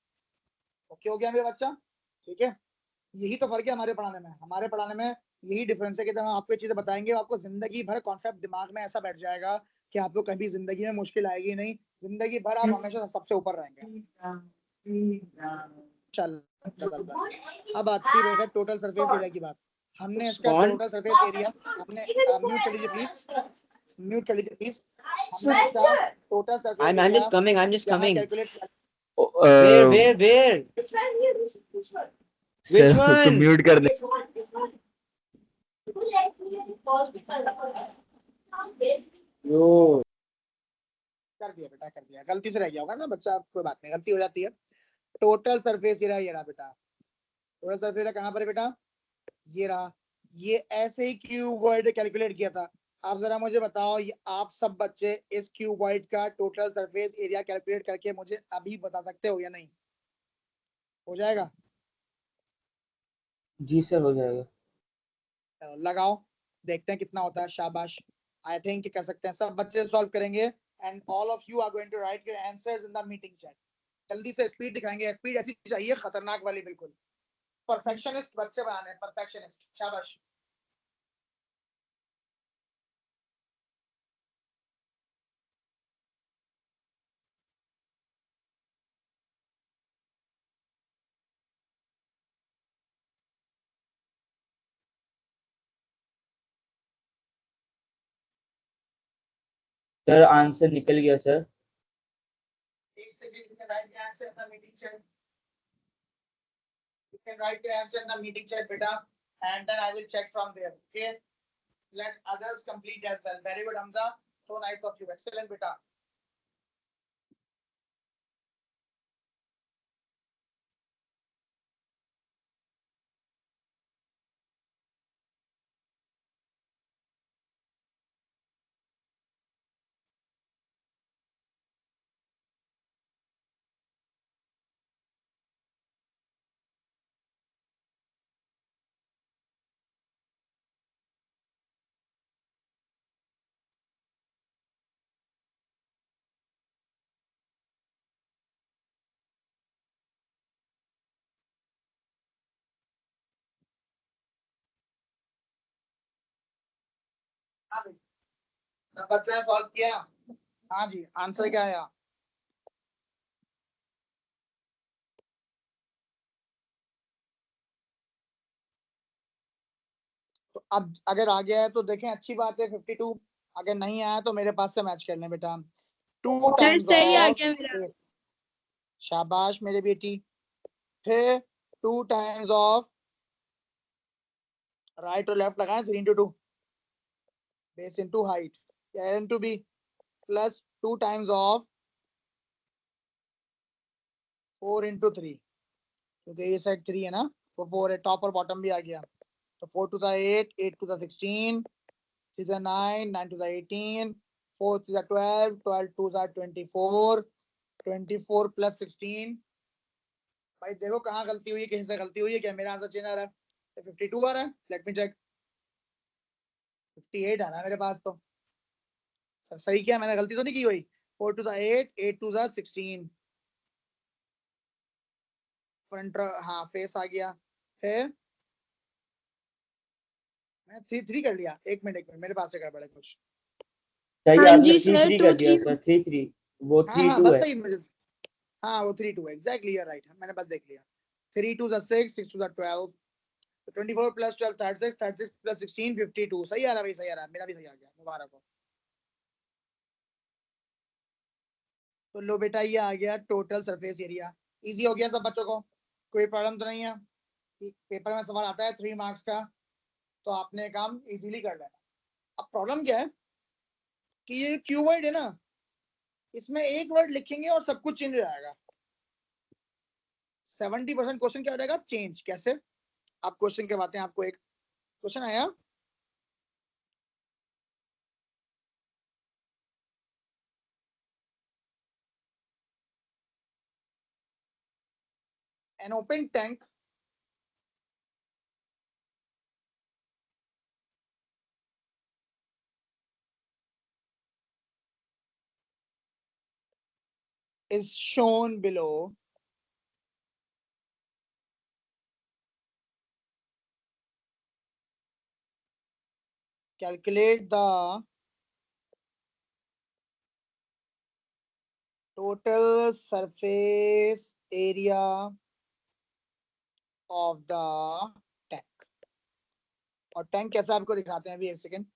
ओके हो गया मेरे बच्चा? ठीक है, यही तो फर्क है हमारे पढ़ाने में। हमारे पढ़ाने में यही डिफरेंस है कि जब हम आपको ये चीजें बताएंगे आपको जिंदगी भर कॉन्सेप्ट दिमाग में ऐसा बैठ जाएगा कि आपको कभी जिंदगी में मुश्किल आएगी नहीं, जिंदगी भर आप हमेशा सबसे ऊपर रहेंगे। चल अब आती है बेटा टोटल सरफेस एरिया की बात। हमने इसका टोटल सरफेस एरिया, हमने म्यूट कर लीजिए प्लीज, म्यूट कर लीजिए प्लीज। हमने इसका total surface area I'm just coming. I'm just coming. Calculate किया। Where? Which सर उसको one? म्यूट कर दे। Yo. कर दिया बेटा, कर दिया। गलती से रह गया होगा ना बच्चा, कोई बात नहीं, गलती हो जाती है। टोटल सरफेस एरिया ये रहा बेटा, टोटल सरफेस एरिया कहाँ पर है बेटा, ये रहा। ये ऐसे ही क्यूबॉइड कैलकुलेट किया था। आप जरा मुझे बताओ, ये आप सब बच्चे इस क्यूबॉइड का टोटल सरफेस एरिया कैलकुलेट करके मुझे अभी बता सकते हो या नहीं? हो जाएगा? जी सर हो जाएगा। चलो लगाओ, देखते हैं कितना होता है। शाबाश, आई थिंक कर सकते हैं, सब बच्चे सॉल्व करेंगे। And all of you are going to write your answers in the meeting chat. जल्दी से स्पीड दिखाएंगे, स्पीड ऐसी चाहिए खतरनाक वाली, बिल्कुल परफेक्शनिस्ट बच्चे बनाने, परफेक्शनिस्ट। शाबाश। सर आंसर निकल गया सर। एक second, you can write your answer in the meeting chat. You can write your answer in the meeting chat, beta, and then I will check from there. Okay. Let others complete as well. Very good, Hamza. So nice of you. Excellent, beta. हाँ भाई, सब बच्चों ने solve किया? हाँ जी, answer क्या आया? तो अब अगर आ गया है तो देखें, अच्छी बात है, 52। अगर नहीं आया तो मेरे पास से मैच कर लें बेटा। 2 सर टाइम्स सही आ ऑफ, गया मेरा। शाबाश मेरी बेटी। फिर 2 टाइम्स ऑफ राइट और लेफ्ट लगाएं, 3 into 2 बेस इंटू हाइट, या into b, plus 2 times of 4 into 3, क्योंकि ये साइड 3 है ना, तो 4 है, टॉप और बॉटम भी आ गया। तो 4 to the 8, 8 to the 16, 6 to the 9, 9 to the 18, 4 to the 12, 12 to the 24, 24 plus 16। भाई देखो कहाँ गलती हुई है, कहीं से गलती हुई है क्या? मेरा आंसर चेंज आ रहा है, 52 आ रहा है। लेट मी चेक, 58 आना है मेरे पास तो। सब सही किया मैंने, गलती तो नहीं की हुई। 4 to the 8, 8 to the 16, front, हाँ फेस आ गया। फिर मैं 3 3 कर लिया। एक मिनट, एक मिनट, मेरे पास से गड़बड़ है कुछ। सही हाँ आपने जी थ्री सर, थ्री कर 2 दिया 3। सर, 3 3। वो हाँ थ्री हाँ टू बस है। सही मुझे, हाँ वो 3 2 है, एग्जैक्टली यार राइट, मैंने बस देख लिया। 3 to the 6, 6 to the 12, 24 plus 12, 36, 36 plus 16, 52। सही आ रहा भाई, सही आ रहा, मेरा भी सही आ गया, मुबारक हो। तो लो बेटा, ये आ गया टोटल सरफेस एरिया। इजी हो गया सब बच्चों को, कोई प्रॉब्लम तो नहीं है? पेपर में सवाल आता है 3 मार्क्स का, तो आपने काम इजीली कर लेना। अब प्रॉब्लम क्या है कि ये क्यूवर्ड है ना, इसमें एक वर्ड लिखेंगे और सब कुछ चेंज हो जाएगा। 70% क्वेश्चन क्या हो जाएगा, चेंज। कैसे? आप क्वेश्चन के बातें, आपको एक क्वेश्चन आया, an open tank is shown below. Calculate the total surface area of the tank। और टैंक कैसा आपको दिखाते हैं अभी, एक सेकेंड।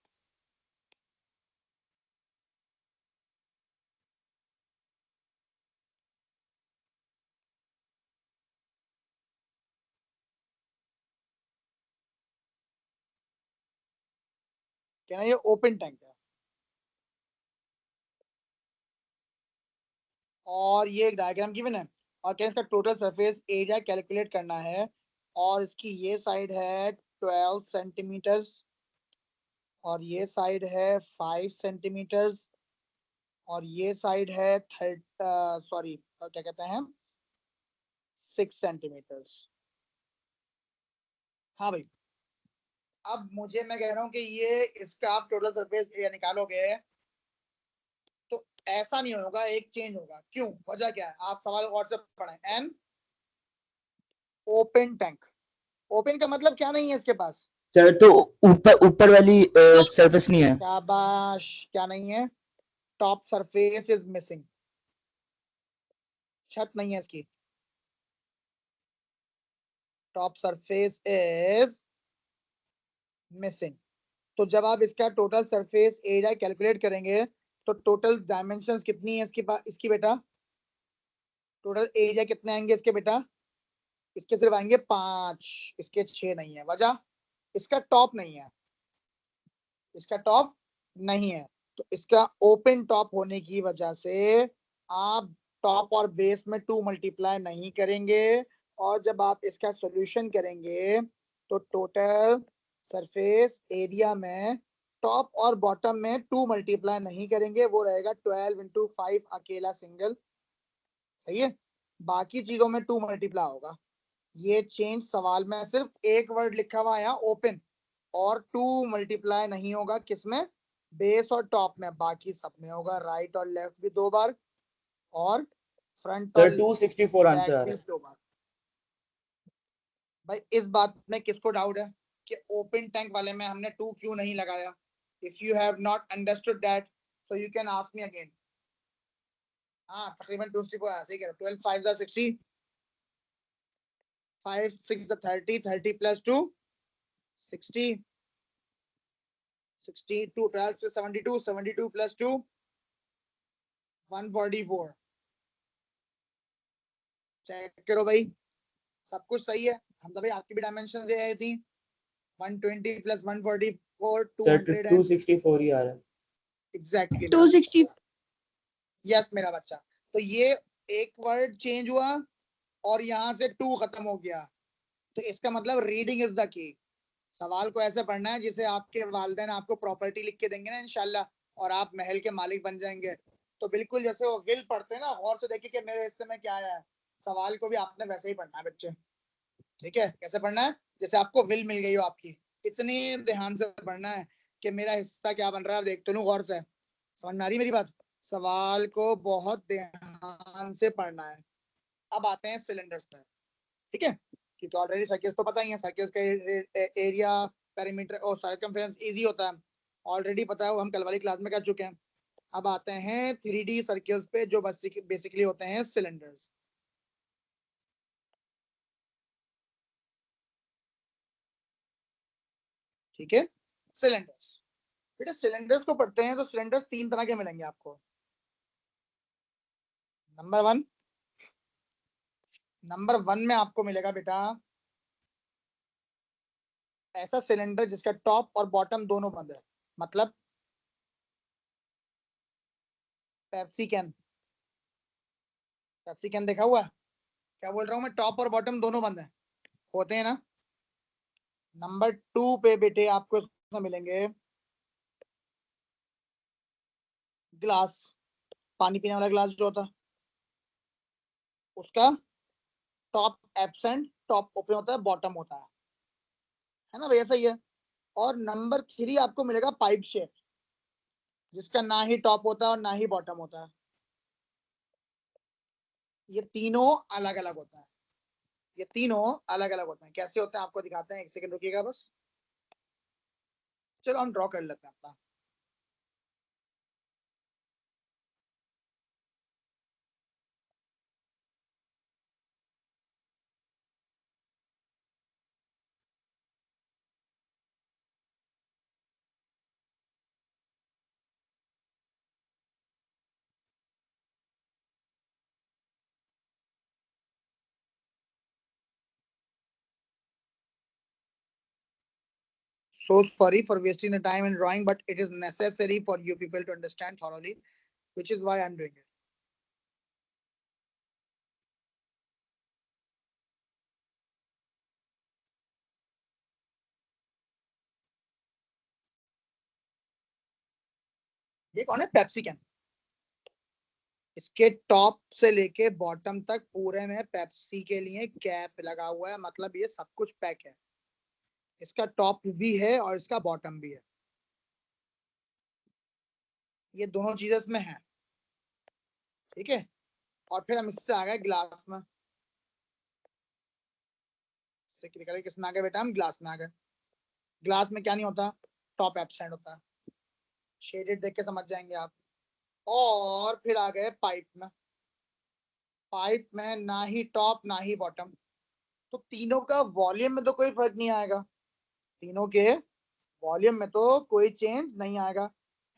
क्या ये ओपन टैंक है, और ये एक डायग्राम गिवन है। और क्या इसका टोटल सरफेस एरिया कैलकुलेट करना है, और इसकी ये साइड है 12 सेंटीमीटर्स और ये साइड है 5 सेंटीमीटर्स और ये साइड है सॉरी क्या कहते हैं 6 सेंटीमीटर्स। हाँ भाई, अब मुझे मैं कह रहा हूँ कि ये इसका आप टोटल सरफेस एरिया निकालोगे तो ऐसा नहीं होगा, एक चेंज होगा। क्यों, वजह क्या है, आप सवाल और से पढ़ें। एन ओपन टैंक, ओपन का मतलब क्या नहीं है इसके पास, सर तो ऊपर ऊपर वाली सरफेस नहीं है। शाबाश, क्या नहीं है, टॉप सरफेस इज मिसिंग, छत नहीं है इसकी, टॉप सरफेस इज मिसिंग। तो जब आप इसका टोटल सरफेस एरिया कैलकुलेट करेंगे तो टोटल डायमेंशंस कितनी है इसके पास, इसकी बेटा टोटल एरिया कितने आएंगे इसके बेटा, इसके सिर्फ आएंगे 5, इसके 6 नहीं है। वजह, इसका टॉप नहीं है, इसका टॉप नहीं है। तो इसका ओपन टॉप होने की वजह से आप टॉप और बेस में 2 मल्टीप्लाई नहीं करेंगे, और जब आप इसका सॉल्यूशन करेंगे तो टोटल सरफेस एरिया में टॉप और बॉटम में 2 मल्टीप्लाई नहीं करेंगे, वो रहेगा 12 इंटू 5 अकेला सिंगल। सही है, बाकी चीजों में 2 मल्टीप्लाई होगा। ये चेंज सवाल में सिर्फ एक वर्ड लिखा हुआ है यहाँ ओपन, और 2 मल्टीप्लाई नहीं होगा किसमें, बेस और टॉप में, बाकी सब में होगा। राइट और लेफ्ट भी 2 बार और फ्रंट और सर 264 बैक आंसर आ रहा भी है। 2 बार। भाई इस बात में किसको डाउट है कि ओपन टैंक वाले में हमने 2 क्यों नहीं लगाया? If you have not understood that so you can ask me again. हाँ तकरीबन 264 है, सही कह रहे हो। 12 5 are 60, 5 6 are 30, 30 plus 2 60, 62 12 से 72, 72 plus 2 144। चेक करो भाई, सब कुछ सही है। हम तो भाई आपकी भी डायमेंशन दे आई थी, 120 plus 144 सर 200 and 264 ही आ रहा है। एग्जैक्टली 260 यस मेरा बच्चा। तो ये एक वर्ड चेंज हुआ और यहाँ से 2 खत्म हो गया, तो इसका मतलब रीडिंग इज द की। सवाल को ऐसे पढ़ना है जिसे आपके वालिदैन आपको प्रॉपर्टी लिख के देंगे ना इंशाल्लाह, और आप महल के मालिक बन जाएंगे। तो बिल्कुल जैसे वो विल पढ़ते हैं ना, गौर से देखिए कि मेरे हिस्से में क्या आया है, सवाल को भी आपने वैसे ही पढ़ना है बच्चे। ठीक है, कैसे पढ़ना है, जैसे आपको विल मिल गई हो आपकी, इतनी ध्यान से पढ़ना है कि मेरा हिस्सा क्या बन रहा है, देखते लो गौर से। समझ में आ रही मेरी बात? सवाल को बहुत ध्यान से पढ़ना है। अब आते हैं सिलेंडर्स पे, ठीक है, क्योंकि ऑलरेडी सर्कल्स तो पता ही है, सर्कल्स का एरिया पेरीमीटर और सर्कमफेरेंस इजी होता है, ऑलरेडी पता है, वो हम कल वाली क्लास में कर चुके हैं। अब आते हैं 3D सर्कल्स पे जो बेसिकली होते हैं सिलेंडर्स। ठीक है, सिलेंडर्स, बेटा सिलेंडर्स को पढ़ते हैं तो सिलेंडर्स 3 तरह के मिलेंगे आपको। नंबर वन में आपको मिलेगा बेटा ऐसा सिलेंडर जिसका टॉप और बॉटम दोनों बंद है, मतलब पेप्सी कैन, पेप्सी कैन देखा हुआ है? क्या बोल रहा हूं मैं, टॉप और बॉटम दोनों बंद है, होते हैं ना। नंबर 2 पे बेटे आपको इसमें मिलेंगे ग्लास, पानी पीने वाला ग्लास जो होता है, उसका टॉप एब्सेंट, टॉप ओपन होता है, बॉटम होता है ना, वैसा ही है। और नंबर 3 आपको मिलेगा पाइप शेप, जिसका ना ही टॉप होता है और ना ही बॉटम होता है। ये तीनों अलग अलग होता है, ये तीनों अलग अलग होते हैं। कैसे होते हैं आपको दिखाते हैं, एक सेकंड रुकिएगा बस। चलो हम ड्रॉ कर लेते हैं अपना। So sorry for wasting the time in drawing, but it is necessary for you people to understand thoroughly, which is why I'm doing it. ये कौन है? Pepsi can. इसके टॉप से लेके बॉटम तक पूरे में पेप्सी के लिए कैप लगा हुआ है, मतलब ये सब कुछ पैक है। इसका टॉप भी है और इसका बॉटम भी है, ये दोनों चीजें इसमें है। ठीक है, और फिर हम इससे आ गए ग्लास में। निकल किस में आ गए बेटा? हम ग्लास में आ गए। ग्लास में क्या नहीं होता? टॉप एब्सेंट होता है, शेडेड देख के समझ जाएंगे आप। और फिर आ गए पाइप में। पाइप में ना ही टॉप ना ही बॉटम, तो तीनों का वॉल्यूम में तो कोई फर्क नहीं आएगा। तीनों के वॉल्यूम में तो कोई चेंज नहीं आएगा।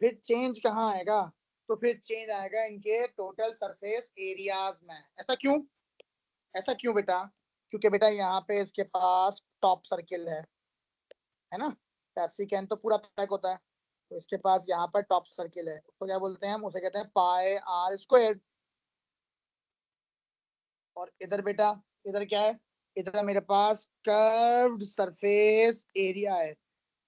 फिर चेंज कहाँ आएगा? तो फिर चेंज आएगा इनके टोटल सरफेस एरियाज में। ऐसा क्यों? ऐसा क्यों बेटा? क्योंकि बेटा यहाँ पे इसके पास टॉप सर्किल है ना। पेप्सी कैन तो पूरा पैक होता है, तो इसके पास यहाँ पर टॉप सर्किल है, उसको क्या बोलते हैं हम? उसे कहते हैं पाई आर स्क्वायर। और इधर बेटा, इधर क्या है? इधर मेरे पास कर्व्ड सरफेस एरिया है,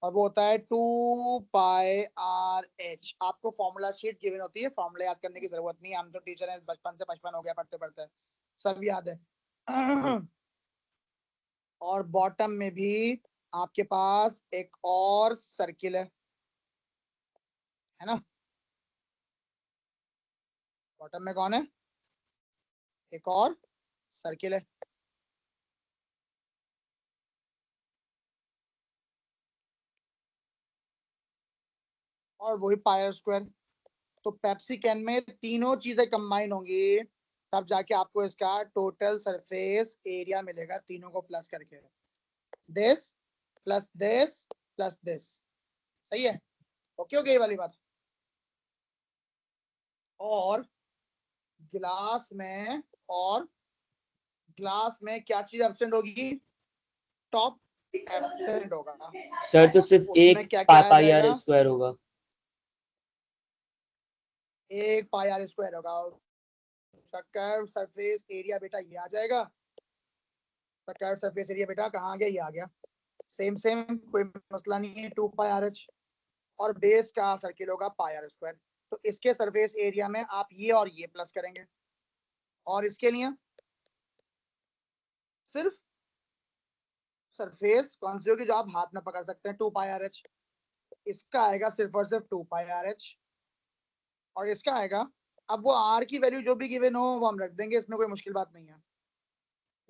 और वो होता है 2πr/h। आपको फॉर्मूला शीट गिवन होती है, फॉर्मूला याद करने की जरूरत नहीं है, हम तो टीचर हैं, बचपन से 55 हो गया पढ़ते पढ़ते, सब याद है। और बॉटम में भी आपके पास एक और सर्किल है ना। बॉटम में कौन है? एक और सर्किल है। और वही पायर स्क्वायर। तो पेप्सी कैन में तीनों चीजें कंबाइन होंगी, तब जाके आपको इसका टोटल सरफेस एरिया मिलेगा, तीनों को प्लस करके। This plus this plus this, सही है? ओके हो गई ये वाली बात। और ग्लास में क्या चीज एब्सेंट होगी? टॉप एब्सेंट होगा। सर तो सिर्फ उसमें एक क्या क्या आ पाई आर जाएगा? स्क्वायर होगा। एक पाई आर स्क्वायर होगा। उसका कर्व सरफेस एरिया बेटा ये आ जाएगा। कर्व सरफेस एरिया बेटा कहाँ आ गया? ये आ गया। सेम सेम, कोई मसला नहीं है, 2πr/h। और बेस का सर्किल होगा पाई आर स्क्वायर। तो इसके सरफेस एरिया में आप ये और ये प्लस करेंगे, और इसके लिए सिर्फ सरफेस कौन सी होगी जो आप हाथ में पकड़ सकते हैं? 2πr/h। इसका आएगा सिर्फ और सिर्फ 2πr/h, और इसका आएगा, अब वो आर की वैल्यू जो भी गिवन हो वो हम रख देंगे, इसमें कोई मुश्किल बात नहीं है।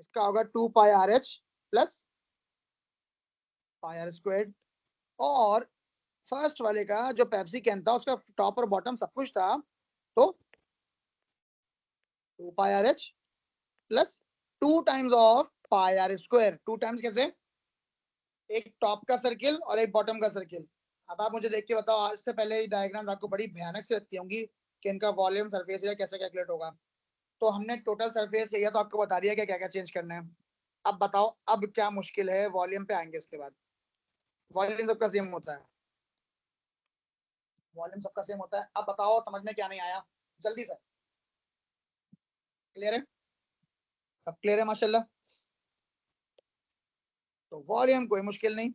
इसका होगा 2πr/h plus pi r square. और फर्स्ट वाले का जो पेप्सी कैन था, उसका टॉप और बॉटम सब कुछ था, तो 2πr/h plus 2 times of pi r square. 2 times कैसे? एक टॉप का सर्किल और एक बॉटम का सर्किल। अब आप मुझे देख के बताओ, आज से पहले डायग्राम आपको बड़ी भयानक से लगती होंगी कि इनका वॉल्यूम सरफेस एरिया कैसे कैलकुलेट होगा। तो हमने टोटल सरफेस एरिया तो आपको बता दिया कि क्या क्या चेंज करना है। अब बताओ अब क्या मुश्किल है? वॉल्यूम पे आएंगे इसके बाद। वॉल्यूम सबका सेम होता है, वॉल्यूम सबका सेम होता है। अब बताओ समझ में क्या नहीं आया जल्दी से? क्लियर है? सब क्लियर है माशाल्लाह? तो वॉल्यूम कोई मुश्किल नहीं,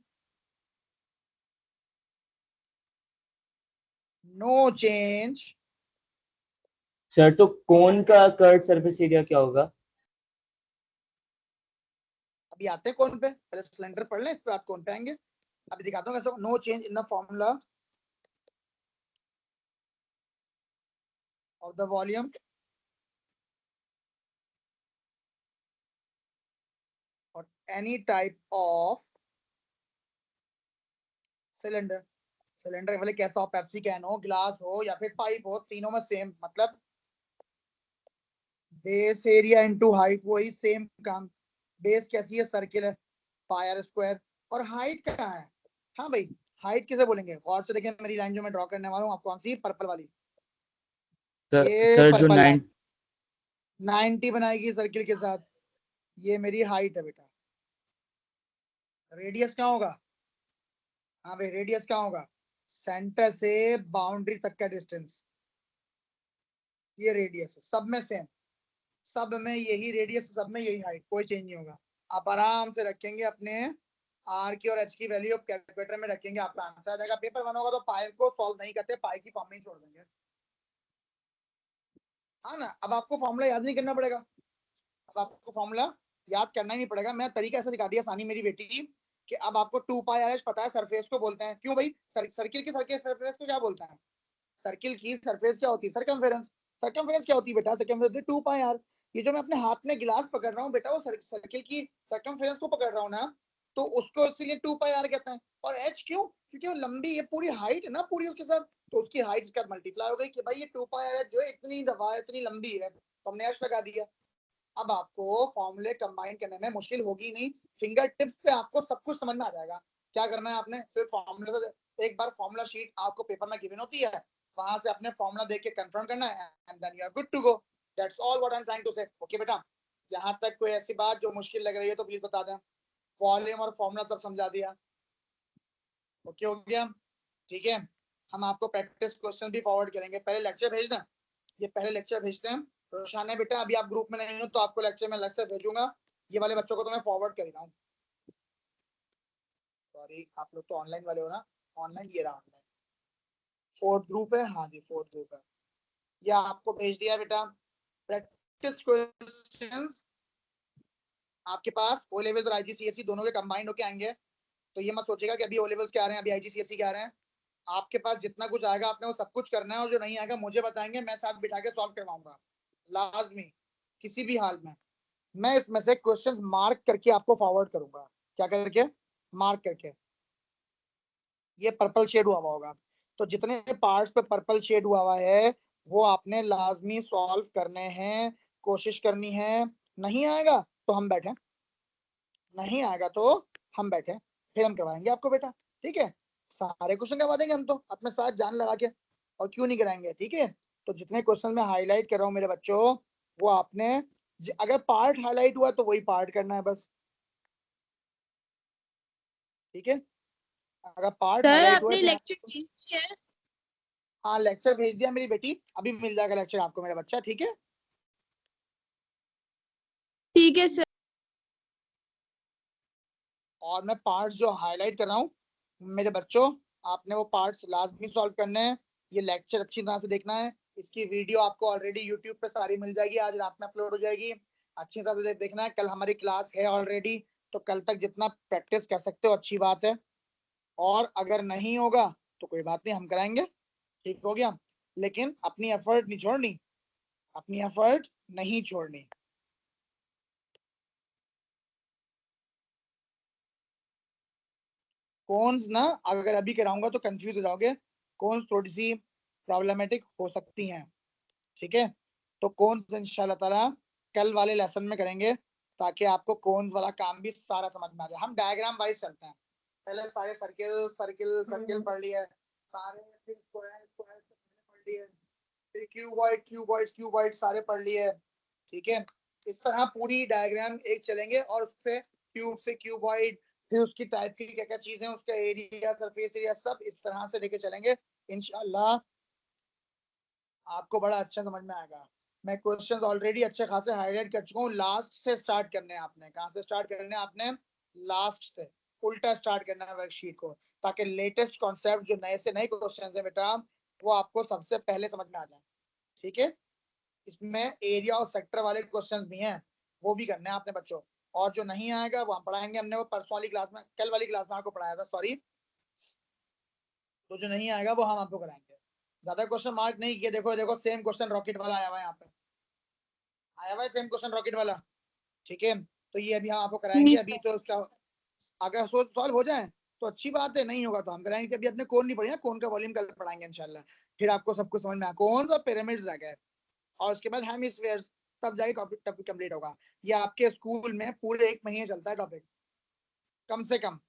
नो चेंज। सर तो कोन का कर्व सरफेस एरिया क्या होगा? अभी आते हैं कौन पे, पहले सिलेंडर पढ़ लें, इस पे बात कौन पे आएंगे। अभी दिखाता हूँ कैसे। No change in the formula of the volume और any type of cylinder. Cylinder भले कैसा हो, पेप्सी कैन हो, ग्लास हो या फिर पाइप हो, तीनों में सेम मतलब बेस एरिया इनटू हाइट, वही सेम काम। बेस कैसी है? सर्किल है, पाई आर स्क्वायर। और हाइट कहाँ है? हाँ भाई, हाइट किसे बोलेंगे? गौर से देखें मेरी लाइन जो मैं ड्रॉ करने वाला हूँ, आप कौन सी? पर्पल वाली, ये सर जो पर्पल लाइन 90 बनाएगी सर्किल के साथ। ये मेरी हाइट है बेटा। रेडियस क्या होगा? हाँ भाई, रेडियस क्या होगा? सेंटर से बाउंड्री तक का डिस्टेंस, ये रेडियस है। सब में सेम, सब में यही रेडियस, सब में यही हाइट, कोई चेंज नहीं होगा। आप आराम से रखेंगे अपने आर की और एच की वैल्यू कैलकुलेटर में रखेंगे, आपका आंसर आ जाएगा। पेपर 1 होगा तो पाई को सॉल्व नहीं करते, पाई की फॉर्म में ही छोड़ देंगे। हाँ ना, अब आपको फॉर्मूला याद नहीं करना पड़ेगा, अब आपको फॉर्मूला याद करना ही नहीं पड़ेगा। मैं तरीका ऐसा दिखा दिया सानी मेरी बेटी कि अब आपको 2 पाई आर एच पता है सरफेस को बोलते हैं। क्यों भाई? सर्किल की सरफेस को क्या बोलते हैं? सर्किल की सरफेस क्या होती है? सर्कमफेरेंस। सर्कमफेरेंस क्या होती है बेटा? Circumference 2 pi r. ये जो मैं अपने हाथ में गिलास पकड़ रहा हूँ बेटा, वो सर्किल की सर्कमफेरेंस को पकड़ रहा हूँ ना, तो उसको इसीलिए 2 पाई आर कहते हैं। और एच क्यों? क्योंकि वो लंबी, ये पूरी हाइट है ना पूरी उसके साथ, तो उसकी हाइट इसका मल्टीप्लाई हो गई कि भाई ये 2 पाई आर एच जो है इतनी दफा इतनी लंबी है, तो हमने एच लगा दिया। अब आपको फॉर्मूले कंबाइन करने में मुश्किल होगी नहीं, फिंगर टिप्स पे आपको सब कुछ समझ में आ जाएगा। क्या करना है आपने? सिर्फ फॉर्मूले से एक बार फॉर्मूला शीट आपको पेपर में गिवन होती है, वहां से अपने फॉर्मूला देख के कंफर्म करना है and then you are good to go. That's all what I am trying to say. Okay बेटा, यहाँ तक कोई ऐसी बात जो मुश्किल लग रही है तो प्लीज बता दें। वॉल्यूम और फॉर्मूला सब समझा दिया, ओके हो गया? ठीक है, हम आपको प्रैक्टिस क्वेश्चन भी फॉरवर्ड करेंगे। पहले लेक्चर भेज दें, ये पहले लेक्चर भेजते हैं। रोशान है बेटा, अभी आप ग्रुप में नहीं हो तो आपको लेक्चर में लेक्चर भेजूंगा, ये वाले बच्चों को तो मैं फॉरवर्ड कर रहा हूँ। सॉरी, आप लोग तो ऑनलाइन वाले हो ना, ऑनलाइन ये रहा ऑनलाइन। 4th ग्रुप है, हाँ जी 4th ग्रुप है, ये आपको भेज दिया बेटा। प्रैक्टिस क्वेश्चंस आपके पास ओ लेवल्स और आईजीसीएसई दोनों के कंबाइंड होके आएंगे, तो ये मत सोचेगा कि अभी ओ लेवल्स के आ रहे हैं अभी आईजीसीएसई के आ रहे हैं। आपके पास जितना कुछ आएगा आपने वो सब कुछ करना है, और जो नहीं आएगा मुझे बताएंगे, मैं साथ बिठा के सॉल्व करवाऊंगा लाजमी, किसी भी हाल में। मैं इसमें से क्वेश्चंस मार्क करके आपको फॉरवर्ड करूंगा। क्या करके? मार्क करके। ये पर्पल शेड हुआ होगा, तो जितने पार्ट्स पे पर्पल शेड हुआ है वो आपने लाजमी सॉल्व करने हैं, कोशिश करनी है। नहीं आएगा तो हम बैठे, नहीं आएगा तो हम बैठे, फिर हम करवाएंगे आपको बेटा। ठीक है, सारे क्वेश्चन करवा देंगे हम तो अपने साथ जान लगा के, और क्यों नहीं कराएंगे? ठीक है, तो जितने क्वेश्चन मैं हाईलाइट कर रहा हूँ मेरे बच्चों, वो आपने अगर पार्ट हाईलाइट हुआ तो वही पार्ट करना है बस। ठीक है, अगर पार्ट सर हाईलाइट हुआ आपने तो लेक्चर भेज दिया है? हाँ लेक्चर भेज दिया मेरी बेटी, अभी मिल जाएगा लेक्चर आपको मेरा बच्चा। ठीक है, ठीक है सर। और मैं पार्ट्स जो हाईलाइट कर रहा हूँ मेरे बच्चों, आपने वो पार्ट्स लाजमी सॉल्व करने हैं। ये लेक्चर अच्छी तरह से देखना है, इसकी वीडियो आपको ऑलरेडी यूट्यूब पे सारी मिल जाएगी, आज रात में अपलोड हो जाएगी। अच्छी तरह से देखना है, कल हमारी क्लास है ऑलरेडी, तो कल तक जितना प्रैक्टिस कर सकते हो अच्छी बात है, और अगर नहीं होगा तो कोई बात नहीं, हम कराएंगे। ठीक हो गया, लेकिन अपनी एफर्ट नहीं छोड़नी, अपनी एफर्ट नहीं छोड़नी। कौन्स ना अगर अभी कराऊंगा तो कंफ्यूज हो जाओगे, कौन्स थोड़ी सी प्रॉब्लमेटिक हो सकती हैं। ठीक है, तो कौन्स इंशाल्लाह ताला कल वाले लेसन में करेंगे, ताकि आपको कौन्स वाला काम भी सारा समझ में आ जाए। हम डायग्राम वाइज चलते हैं, पहले सारे सर्किल सर्किल सर्किल पढ़ लिए सारे, फिर स्क्वायर स्क्वायर पढ़ लिए, फिर क्यूबॉइड क्यूबॉइड क्यूबॉइड सारे पढ़ लिए। ठीक है, इस तरह पूरी डायग्राम एक चलेंगे, और उससे क्यूब से क्यूबॉइड, फिर उसकी टाइप की क्या क्या चीजें, उसका एरिया सरफेस एरिया सब इस तरह से लेके चलेंगे। इंशाल्लाह आपको बड़ा अच्छा समझ में आएगा। मैं क्वेश्चंस ऑलरेडी अच्छे खासे हाईलाइट कर चुका हूँ। लास्ट से स्टार्ट करने हैं आपने, कहाँ से स्टार्ट करने हैं आपने? लास्ट से, उल्टा स्टार्ट करना है वर्कशीट को, ताकि लेटेस्ट कॉन्सेप्ट जो नए से नए क्वेश्चन है बेटा, वो आपको सबसे पहले समझ में आ जाए। ठीक है, इसमें एरिया और सेक्टर वाले क्वेश्चंस भी हैं, वो भी करने हैं आपने बच्चों। और जो नहीं आएगा वो हम पढ़ाएंगे, हमने वो परसों वाली क्लास में, कल वाली क्लास में आपको पढ़ाया था, सॉरी। तो जो नहीं आएगा वो हम आपको कराएंगे। ज्यादा क्वेश्चन मार्क नहीं किए, देखो देखो सेम क्वेश्चन रॉकेट वाला आया हुआ है यहाँ पे, आया हुआ है सेम क्वेश्चन रॉकेट वाला। ठीक है, तो ये अभी हम आपको कराएंगे। नहीं अभी सर। तो उसका अगर सॉल्व हो जाए तो अच्छी बात है, नहीं होगा तो हम कराएंगे। अभी अपने कौन नहीं पढ़ी ना, कौन का वॉल्यूम कल पढ़ाएंगे इंशाल्लाह, फिर आपको सब कुछ समझ में आए, कौन और पिरामिड्स रह गए, और उसके बाद हेमिस्फीयर्स, तब जाके टॉपिक कंप्लीट होगा। ये आपके स्कूल में पूरे 1 महीने चलता है टॉपिक, कम से कम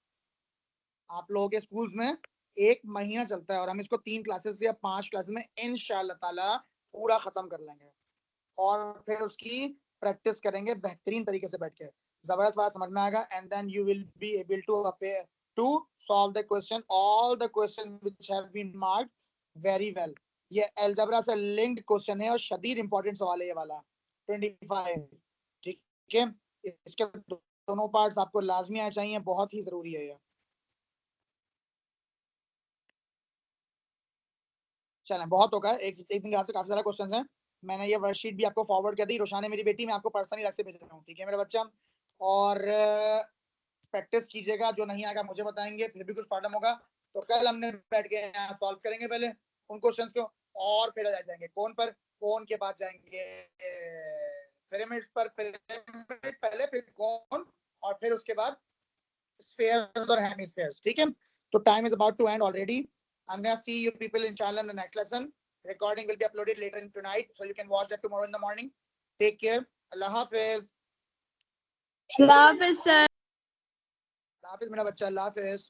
आप लोगों के स्कूल्स में 1 महीना चलता है, और हम इसको 3 क्लासेस या 5 क्लासेस में इंशाल्लाह ताला पूरा खत्म कर लेंगे, और फिर उसकी प्रैक्टिस करेंगे बेहतरीन तरीके से बैठ के, जबरदस्त बात समझ में आएगा। And then you will be able to solve the question, all the questions which have been marked very well. ये अलजेब्रा से लिंक्ड क्वेश्चन है और शदीद इंपॉर्टेंट सवाल है ये वाला 25। ठीक है, इसके दोनों पार्ट्स आपको लाजमी आने चाहिए, बहुत ही जरूरी है ये। चलें, बहुत होगा, एक दिन के हाथ से काफी सारे क्वेश्चंस हैं। मैंने ये वर्कशीट भी आपको फॉरवर्ड कर दी। रोशान है मेरी बेटी, मैं आपको पर्सनली अलग से भेज रहा हूँ, ठीक है मेरा बच्चा। और प्रैक्टिस कीजिएगा, जो नहीं आएगा मुझे बताएंगे, फिर भी कुछ प्रॉब्लम होगा तो कल हमने बैठ के यहाँ सॉल्व करेंगे पहले उन क्वेश्चंस को, और फिर आ जाएंगे कौन पर, कौन के बाद जाएंगे पिरामिड्स पर, पिरामिड पहले, फिर कौन, और फिर उसके बाद स्फीयर्स और हेमिस्फीयर्स, ठीक है। तो time is about to end already. I'm gonna see you people inshallah in the next lesson. Recording will be uploaded later in tonight, so you can watch that tomorrow in the morning. Take care. Allah Hafiz. Allah Hafiz, sir. Allah Hafiz मेरा बच्चा, Allah Hafiz.